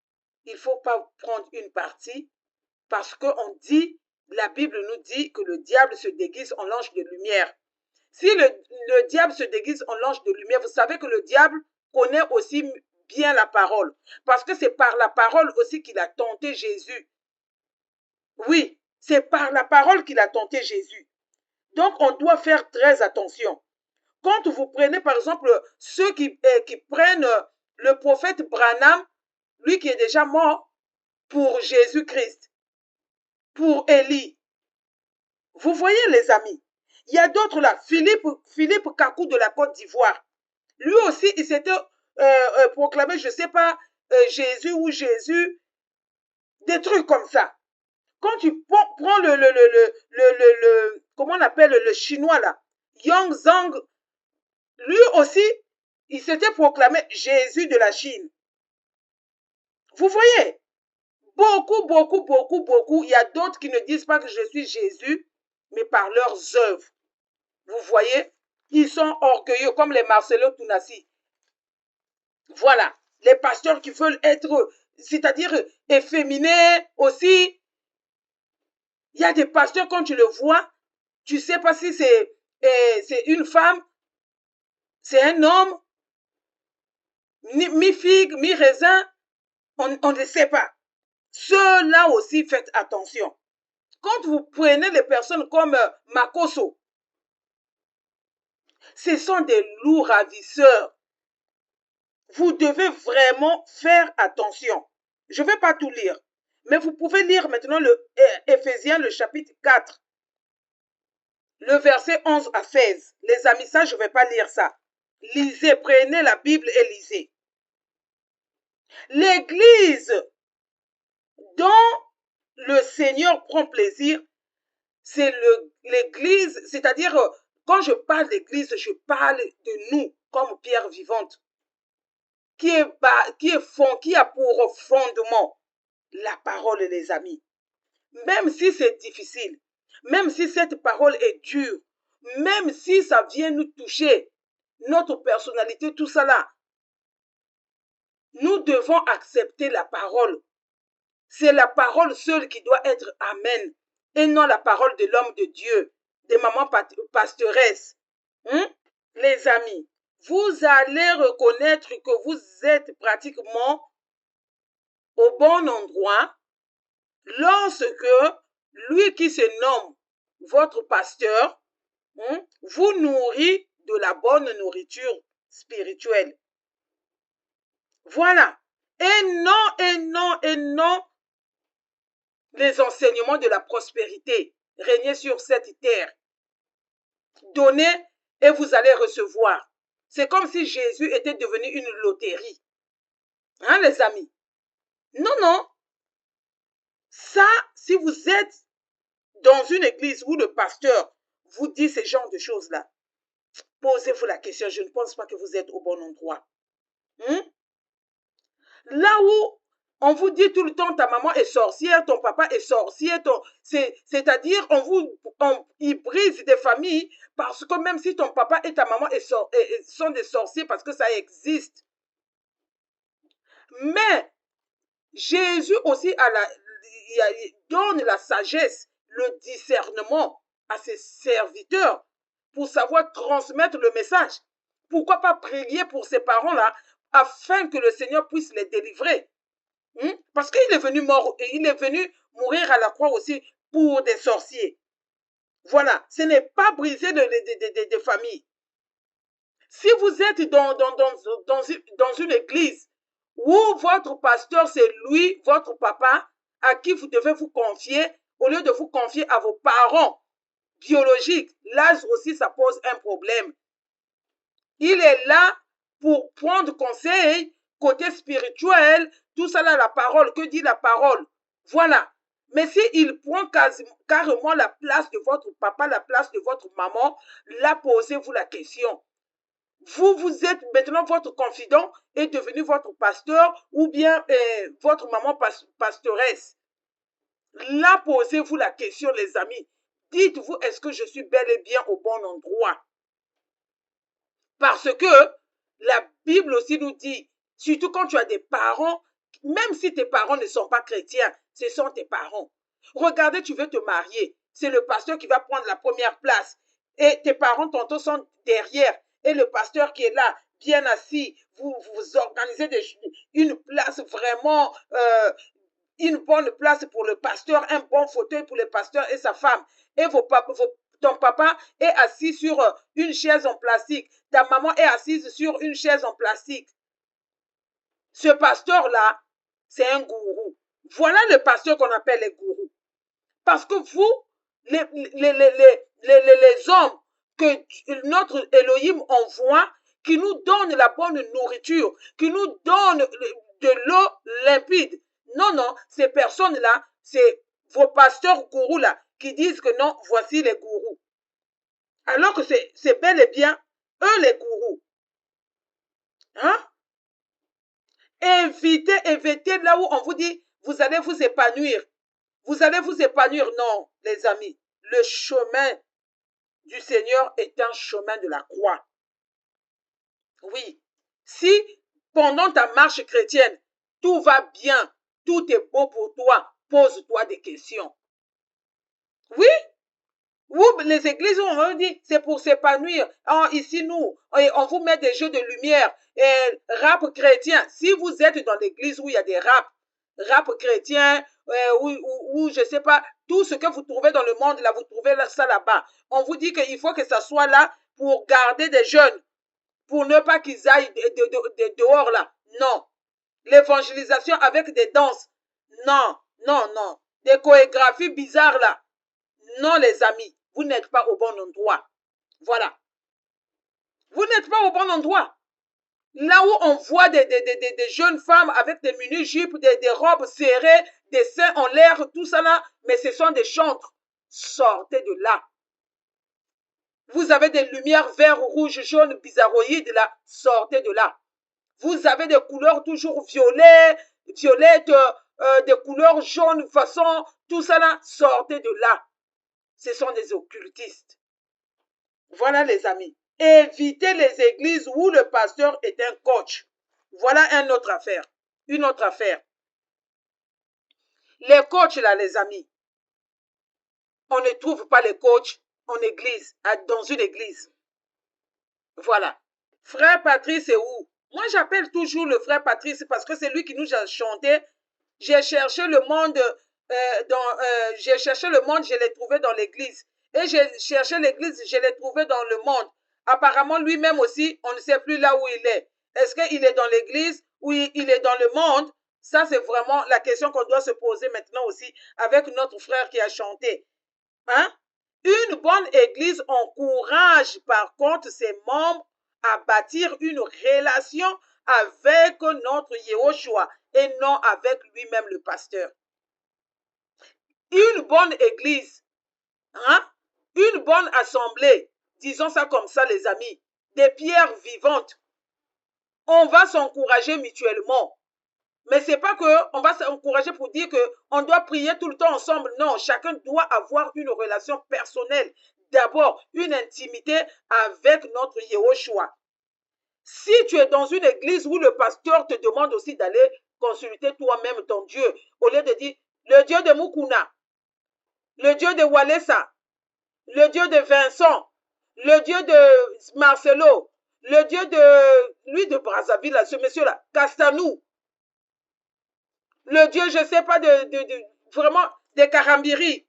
Il ne faut pas prendre une partie parce qu'on dit, la Bible nous dit que le diable se déguise en l'ange de lumière. Si le diable se déguise en l'ange de lumière, vous savez que le diable connaît aussi bien la parole. Parce que c'est par la parole aussi qu'il a tenté Jésus. Oui, c'est par la parole qu'il a tenté Jésus. Donc, on doit faire très attention. Quand vous prenez, par exemple, ceux qui prennent le prophète Branham, lui qui est déjà mort pour Jésus-Christ, pour Élie. Vous voyez, les amis, il y a d'autres là. Philippe Kakou de la Côte d'Ivoire. Lui aussi, il s'était proclamé, je ne sais pas, Jésus ou Jésus, des trucs comme ça. Quand tu prends comment on appelle le chinois là, Yang Zhang, lui aussi, il s'était proclamé Jésus de la Chine. Vous voyez, beaucoup, il y a d'autres qui ne disent pas que je suis Jésus, mais par leurs œuvres. Vous voyez, ils sont orgueilleux comme les Marcelo Tounassi. Voilà, les pasteurs qui veulent être, c'est-à-dire efféminés aussi. Il y a des pasteurs, quand tu le vois, tu ne sais pas si c'est une femme, c'est un homme, mi-figue, mi-raisin, on ne sait pas. Ceux-là aussi, faites attention. Quand vous prenez les personnes comme Makoso, ce sont des loups ravisseurs. Vous devez vraiment faire attention. Je ne vais pas tout lire, mais vous pouvez lire maintenant le Éphésiens, le chapitre 4, le verset 11 à 16. Les amis, ça, je ne vais pas lire ça. Lisez, prenez la Bible et lisez. L'Église dont le Seigneur prend plaisir, c'est l'Église, c'est-à-dire, quand je parle d'Église, je parle de nous comme pierre vivante, qui a pour fondement la parole, les amis. Même si c'est difficile, même si cette parole est dure, même si ça vient nous toucher, notre personnalité, tout ça là, nous devons accepter la parole. C'est la parole seule qui doit être amen, et non la parole de l'homme de Dieu, des mamans pasteresses. Les amis, vous allez reconnaître que vous êtes pratiquement au bon endroit lorsque lui qui se nomme votre pasteur vous nourrit de la bonne nourriture spirituelle. Voilà. Et non, les enseignements de la prospérité. Régnez sur cette terre. Donnez et vous allez recevoir. C'est comme si Jésus était devenu une loterie. Hein, les amis? Non. Ça, si vous êtes dans une église où le pasteur vous dit ce genre de choses-là, posez-vous la question. Je ne pense pas que vous êtes au bon endroit. Là où on vous dit tout le temps ta maman est sorcière, ton papa est sorcier, c'est-à-dire ils brisent des familles parce que même si ton papa et ta maman sont des sorciers parce que ça existe. Mais Jésus aussi donne la sagesse, le discernement à ses serviteurs pour savoir transmettre le message. Pourquoi pas prier pour ces parents-là afin que le Seigneur puisse les délivrer? Parce qu'il est venu mourir à la croix aussi pour des sorciers. Voilà, ce n'est pas briser des familles. Si vous êtes dans une église où votre pasteur, c'est lui, votre papa, à qui vous devez vous confier, au lieu de vous confier à vos parents biologiques, là aussi, ça pose un problème. Il est là pour prendre conseil, côté spirituel, tout ça là, la parole, que dit la parole? Voilà. Mais s'il prend carrément la place de votre papa, la place de votre maman, là, posez-vous la question. Vous êtes maintenant votre confident est devenu votre pasteur ou bien votre maman pastoresse. Là, posez-vous la question, les amis. Dites-vous, est-ce que je suis bel et bien au bon endroit? Parce que la Bible aussi nous dit, surtout quand tu as des parents, même si tes parents ne sont pas chrétiens, ce sont tes parents. Regardez, tu veux te marier, c'est le pasteur qui va prendre la première place. Et tes parents tantôt sont derrière. Et le pasteur qui est là, bien assis, vous organisez une place vraiment, une bonne place pour le pasteur, un bon fauteuil pour le pasteur et sa femme. Et ton papa est assis sur une chaise en plastique. Ta maman est assise sur une chaise en plastique. Ce pasteur-là, c'est un gourou. Voilà le pasteur qu'on appelle les gourous. Parce que vous, les hommes que notre Elohim envoie, qui nous donnent la bonne nourriture, qui nous donnent de l'eau limpide. Non, non, ces personnes-là, c'est vos pasteurs gourous-là qui disent que non, voici les gourous. Alors que c'est bel et bien eux les gourous. Hein? Évitez là où on vous dit, vous allez vous épanouir. Vous allez vous épanouir. Non, les amis, le chemin du Seigneur est un chemin de la croix. Oui, si pendant ta marche chrétienne, tout va bien, tout est beau pour toi, pose-toi des questions. Oui, les églises, on dit, c'est pour s'épanouir. Oh, ici, nous, on vous met des jeux de lumière, et rap chrétien. Si vous êtes dans l'église où il y a des rap chrétiens, ou je ne sais pas, tout ce que vous trouvez dans le monde, là, vous trouvez ça là-bas. On vous dit qu'il faut que ça soit là pour garder des jeunes, pour ne pas qu'ils aillent dehors là. Non. L'évangélisation avec des danses. Non, non, non. Des chorégraphies bizarres là. Non, les amis, vous n'êtes pas au bon endroit. Voilà. Vous n'êtes pas au bon endroit. Là où on voit des jeunes femmes avec des mini-jupes, des robes serrées, des seins en l'air, tout ça là, mais ce sont des chantres. Sortez de là. Vous avez des lumières vert, rouge, jaune, bizarroïdes là, sortez de là. Vous avez des couleurs toujours violettes, des couleurs jaunes, façon, tout ça là, sortez de là. Ce sont des occultistes. Voilà les amis. Évitez les églises où le pasteur est un coach. Voilà une autre affaire. Une autre affaire. Les coachs là, les amis, on ne trouve pas les coachs en église, dans une église. Voilà. Frère Patrice est où? Moi, j'appelle toujours le frère Patrice parce que c'est lui qui nous a chanté. J'ai cherché le monde, je l'ai trouvé dans l'église. Et j'ai cherché l'église, je l'ai trouvé dans le monde. Apparemment, lui-même aussi, on ne sait plus là où il est. Est-ce qu'il est dans l'église ou il est dans le monde? Ça, c'est vraiment la question qu'on doit se poser maintenant aussi avec notre frère qui a chanté. Hein? Une bonne église encourage par contre ses membres à bâtir une relation avec notre Yehoshua et non avec lui-même le pasteur. Une bonne église, hein? Une bonne assemblée, disons ça comme ça les amis, des pierres vivantes. On va s'encourager mutuellement. Mais ce n'est pas qu'on va s'encourager pour dire qu'on doit prier tout le temps ensemble. Non, chacun doit avoir une relation personnelle. D'abord, une intimité avec notre Yehoshua. Si tu es dans une église où le pasteur te demande aussi d'aller consulter toi-même ton Dieu, au lieu de dire le Dieu de Mukuna, le Dieu de Walesa, le Dieu de Vincent, le Dieu de Marcelo, le Dieu de lui de Brazzaville, ce monsieur-là, Castanou, le Dieu, je ne sais pas, vraiment des Karambiri.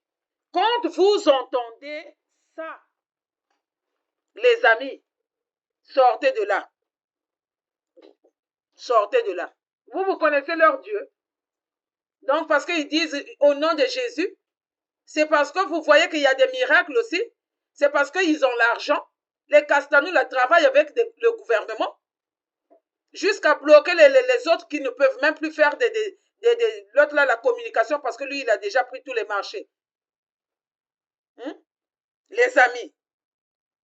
Quand vous entendez ça, les amis, sortez de là. Sortez de là. Vous connaissez leur Dieu. Donc, parce qu'ils disent au nom de Jésus, c'est parce que vous voyez qu'il y a des miracles aussi. C'est parce qu'ils ont l'argent. Les Castanou la travaillent avec le gouvernement jusqu'à bloquer les autres qui ne peuvent même plus faire l'autre là, la communication parce que lui, il a déjà pris tous les marchés. Les amis,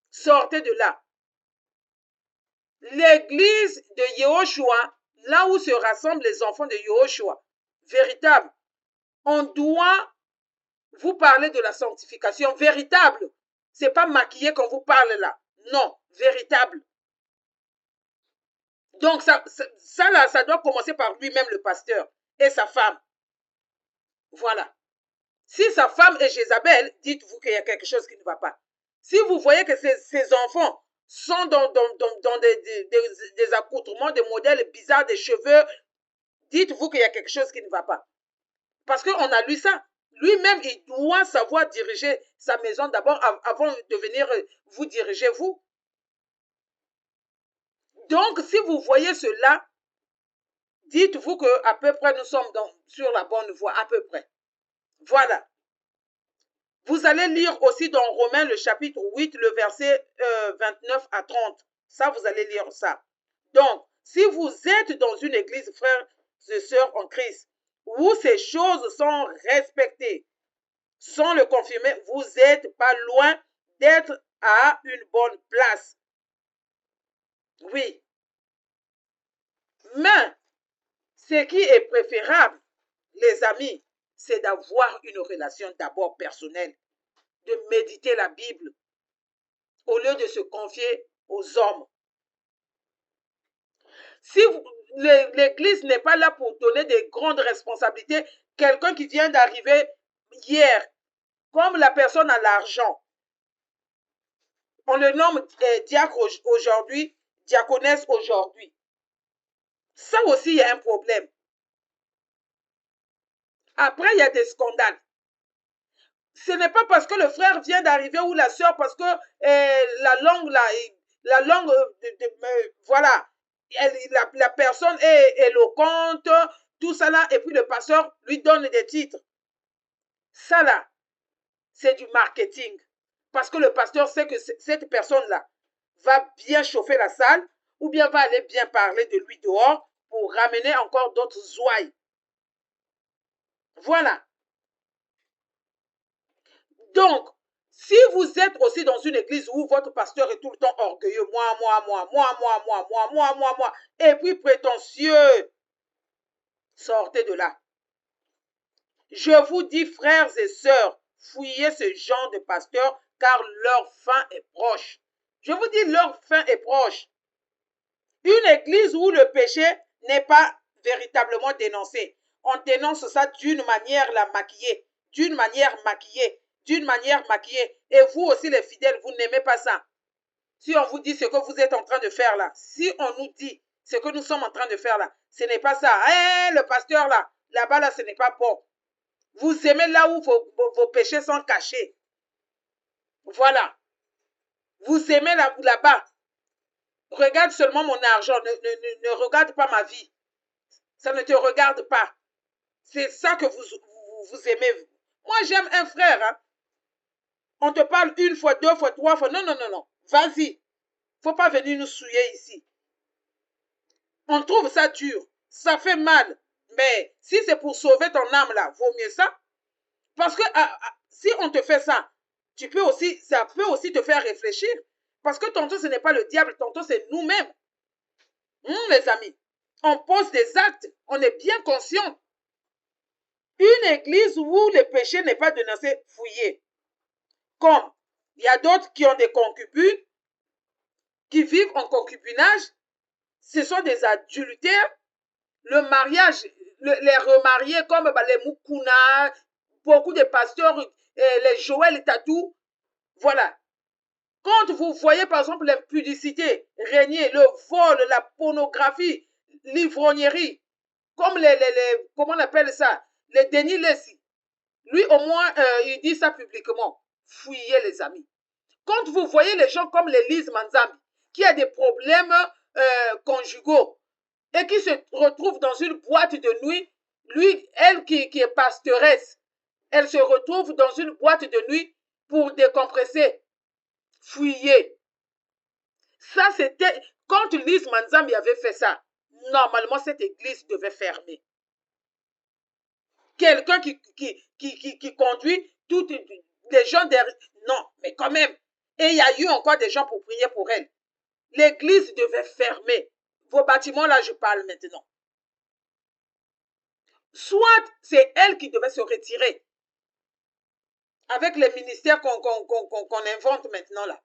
sortez de là. l'église de Yehoshua, là où se rassemblent les enfants de Yehoshua, véritable. On doit vous parler de la sanctification véritable. C'est pas maquillé qu'on vous parle là. Non, véritable. Donc ça là, ça doit commencer par lui-même, le pasteur, et sa femme. Voilà. Si sa femme est Jézabel, dites-vous qu'il y a quelque chose qui ne va pas. Si vous voyez que ces enfants sont dans des accoutrements, des modèles bizarres, des cheveux, dites-vous qu'il y a quelque chose qui ne va pas. Parce qu'on a lu ça. Lui-même, il doit savoir diriger sa maison d'abord avant de venir vous diriger, vous. Donc, si vous voyez cela, dites-vous qu'à peu près, nous sommes sur la bonne voie, à peu près. Voilà. Vous allez lire aussi dans Romains, le chapitre 8, le verset 29 à 30. Ça, vous allez lire ça. Donc, si vous êtes dans une église, frères et sœurs en Christ, où ces choses sont respectées, sans le confirmer, vous n'êtes pas loin d'être à une bonne place. Oui. Mais, ce qui est préférable, les amis, c'est d'avoir une relation d'abord personnelle, de méditer la Bible, au lieu de se confier aux hommes. Si l'Église n'est pas là pour donner des grandes responsabilités, quelqu'un qui vient d'arriver hier, comme la personne a l'argent, on le nomme diacre aujourd'hui, diaconesse aujourd'hui. Ça aussi, il y a un problème. Après, il y a des scandales. Ce n'est pas parce que le frère vient d'arriver ou la sœur, parce que la langue, voilà, la personne est éloquente, tout ça là, et puis le pasteur lui donne des titres. Ça là, c'est du marketing. Parce que le pasteur sait que cette personne-là va bien chauffer la salle, ou bien va aller bien parler de lui dehors pour ramener encore d'autres ouailles. Voilà. Donc, si vous êtes aussi dans une église où votre pasteur est tout le temps orgueilleux, moi, et puis prétentieux, sortez de là. Je vous dis, frères et sœurs, fuyez ce genre de pasteur, car leur fin est proche. Je vous dis, leur fin est proche. Une église où le péché n'est pas véritablement dénoncé. On dénonce ça d'une manière maquillée, d'une manière maquillée. Et vous aussi les fidèles, vous n'aimez pas ça. Si on vous dit ce que vous êtes en train de faire là, si on nous dit ce que nous sommes en train de faire là, ce n'est pas ça. Le pasteur là, là-bas là, ce n'est pas bon. Vous aimez là où vos péchés sont cachés. Voilà. Vous aimez là-bas. Regarde seulement mon argent, ne regarde pas ma vie. Ça ne te regarde pas. C'est ça que vous aimez. Moi, j'aime un frère, hein. On te parle une fois, deux fois, trois fois. Non. Vas-y. Faut pas venir nous souiller ici. On trouve ça dur. Ça fait mal. Mais si c'est pour sauver ton âme là, vaut mieux ça. Parce que si on te fait ça, ça peut aussi te faire réfléchir. Parce que tantôt ce n'est pas le diable, tantôt c'est nous-mêmes. Les amis, on pose des actes, on est bien conscient. Une église où le péché n'est pas dénoncé, fouillé. Comme il y a d'autres qui ont des concubines, qui vivent en concubinage, ce sont des adultères. Le mariage, les remariés comme les Mukuna, beaucoup de pasteurs, les Joël et Tatou, voilà. Quand vous voyez par exemple l'impudicité régner, le vol, la pornographie, l'ivrognerie, comme comment on appelle ça, les Denis Lessi, lui au moins il dit ça publiquement. Fuyez les amis. Quand vous voyez les gens comme l'Élise Manzambi, qui a des problèmes conjugaux et qui se retrouve dans une boîte de nuit, elle qui est pastoresse, elle se retrouve dans une boîte de nuit pour décompresser. Fuyez. Ça, c'était... Quand Lise Manzambi avait fait ça, normalement, cette église devait fermer. Quelqu'un qui conduit toutes les gens derrière... Non, mais quand même. Et il y a eu encore des gens pour prier pour elle. l'église devait fermer. Vos bâtiments, là, je parle maintenant. Soit c'est elle qui devait se retirer avec les ministères qu'on invente maintenant là.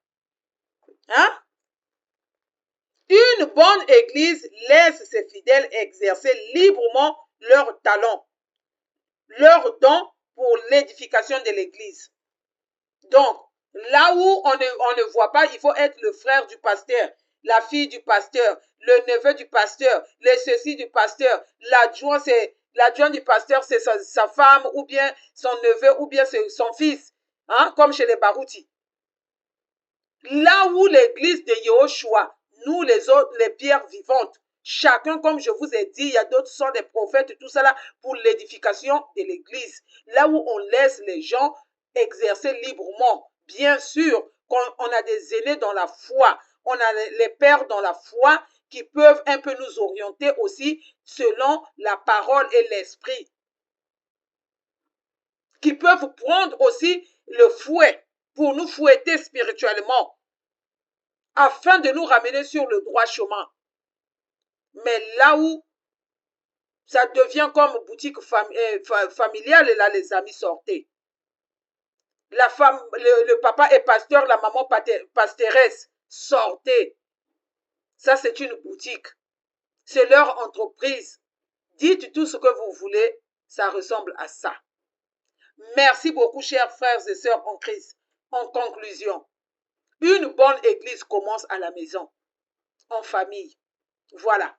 Hein? Une bonne église laisse ses fidèles exercer librement leurs talents, leurs dons pour l'édification de l'église. Donc, là où on ne voit pas, il faut être le frère du pasteur, la fille du pasteur, le neveu du pasteur, le ceci du pasteur, l'adjoint du pasteur, c'est sa femme ou bien son neveu ou bien c'est son fils, hein, comme chez les Barouti. Là où l'église de Yahushua, nous les autres, les pierres vivantes, chacun, comme je vous ai dit, il y a d'autres sont des prophètes, tout ça là, pour l'édification de l'église. Là où on laisse les gens exercer librement. Bien sûr, quand on a des aînés dans la foi, on a les pères dans la foi qui peuvent un peu nous orienter aussi selon la parole et l'esprit. Qui peuvent prendre aussi le fouet pour nous fouetter spirituellement afin de nous ramener sur le droit chemin. Mais là où ça devient comme boutique familiale, et là, les amis, sortez. La femme, le papa est pasteur, la maman pastoresse, sortez. Ça, c'est une boutique. C'est leur entreprise. Dites tout ce que vous voulez, ça ressemble à ça. Merci beaucoup, chers frères et sœurs en Christ. En conclusion, une bonne église commence à la maison, en famille. Voilà.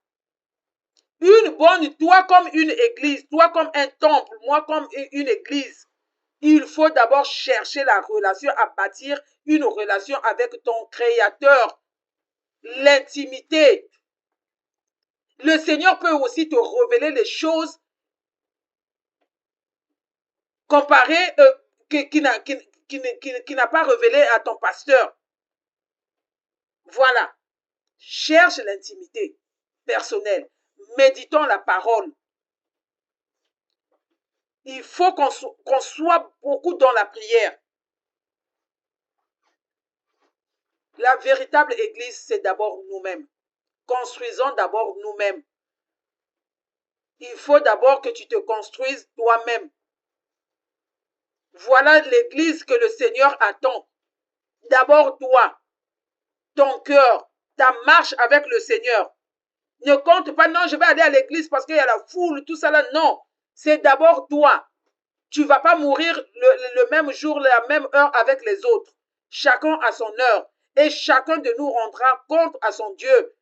Une bonne, toi comme une église, toi comme un temple, moi comme une église. Il faut d'abord chercher la relation, à bâtir une relation avec ton Créateur. L'intimité. Le Seigneur peut aussi te révéler les choses comparées qui n'a pas révélé à ton pasteur. Voilà. Cherche l'intimité personnelle. Méditons la parole. Il faut qu'on soit beaucoup dans la prière. La véritable église, c'est d'abord nous-mêmes. Construisons d'abord nous-mêmes. Il faut d'abord que tu te construises toi-même. Voilà l'église que le Seigneur attend. D'abord toi, ton cœur, ta marche avec le Seigneur. Ne compte pas, non, je vais aller à l'église parce qu'il y a la foule, tout ça là. Non, c'est d'abord toi. Tu ne vas pas mourir le même jour, la même heure avec les autres. Chacun a son heure. Et chacun de nous rendra compte à son Dieu.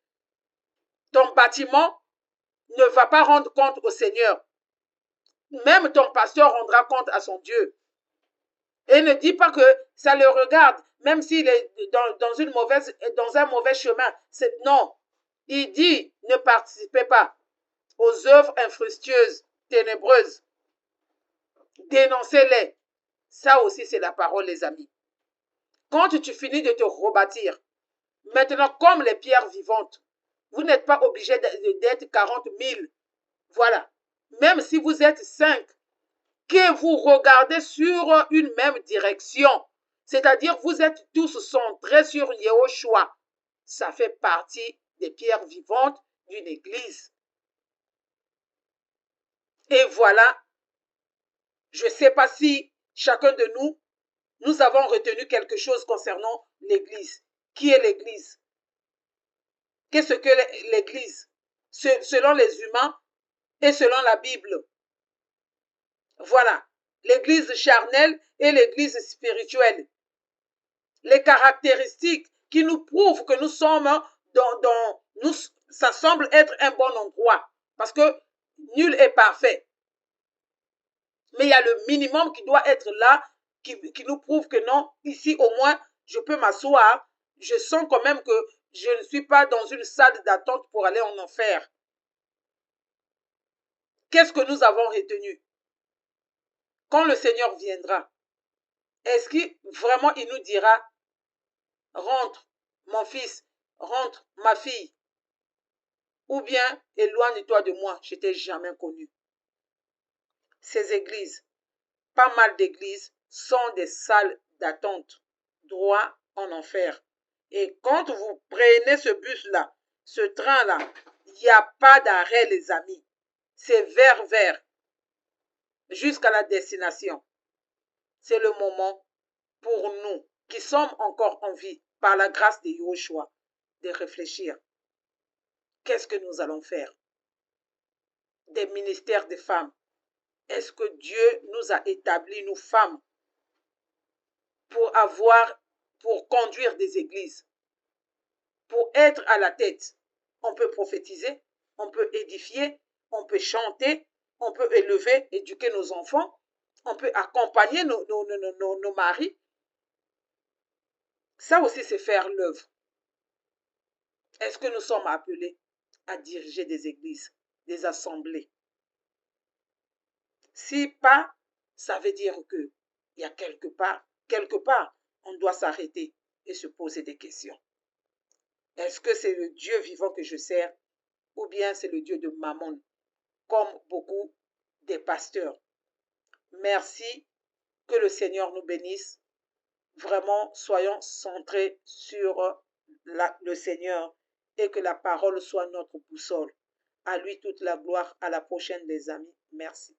Ton bâtiment ne va pas rendre compte au Seigneur. Même ton pasteur rendra compte à son Dieu. Et ne dis pas que ça le regarde, même s'il est dans un mauvais chemin. Non. Il dit, ne participez pas aux œuvres infructueuses, ténébreuses. Dénoncez-les. Ça aussi, c'est la parole, les amis. Quand tu finis de te rebâtir, maintenant, comme les pierres vivantes, vous n'êtes pas obligé d'être 40 000. Voilà. Même si vous êtes 5, que vous regardez sur une même direction, c'est-à-dire vous êtes tous centrés sur Yahushua. Ça fait partie des pierres vivantes d'une église. Et voilà, je ne sais pas si chacun de nous, nous avons retenu quelque chose concernant l'église. Qui est l'église? Qu'est-ce que l'église? Selon les humains et selon la Bible. Voilà, l'église charnelle et l'église spirituelle. Les caractéristiques qui nous prouvent que nous sommes ça semble être un bon endroit. Parce que nul est parfait. Mais il y a le minimum qui doit être là, qui nous prouve que non, ici au moins, je peux m'asseoir. Je sens quand même que je ne suis pas dans une salle d'attente pour aller en enfer. Qu'est-ce que nous avons retenu? Quand le Seigneur viendra, est-ce qu'il vraiment il nous dira, rentre mon fils, rentre ma fille, ou bien éloigne-toi de moi, je t'ai jamais connu. Ces églises, pas mal d'églises, sont des salles d'attente, droit en enfer. Et quand vous prenez ce bus-là, ce train-là, il n'y a pas d'arrêt, les amis. C'est vers, jusqu'à la destination. C'est le moment pour nous qui sommes encore en vie, par la grâce de Yahushua, de réfléchir. Qu'est-ce que nous allons faire? Des ministères de femmes. Est-ce que Dieu nous a établi, nous femmes, pour conduire des églises, pour être à la tête? On peut prophétiser, on peut édifier, on peut chanter, on peut élever, éduquer nos enfants, on peut accompagner nos maris. Ça aussi, c'est faire l'œuvre. Est-ce que nous sommes appelés à diriger des églises, des assemblées? Si pas, ça veut dire qu'il y a quelque part, on doit s'arrêter et se poser des questions. Est-ce que c'est le Dieu vivant que je sers ou bien c'est le Dieu de Mammon, comme beaucoup des pasteurs? Merci, que le Seigneur nous bénisse. Vraiment, soyons centrés sur le Seigneur et que la parole soit notre boussole. À lui toute la gloire. À la prochaine, les amis. Merci.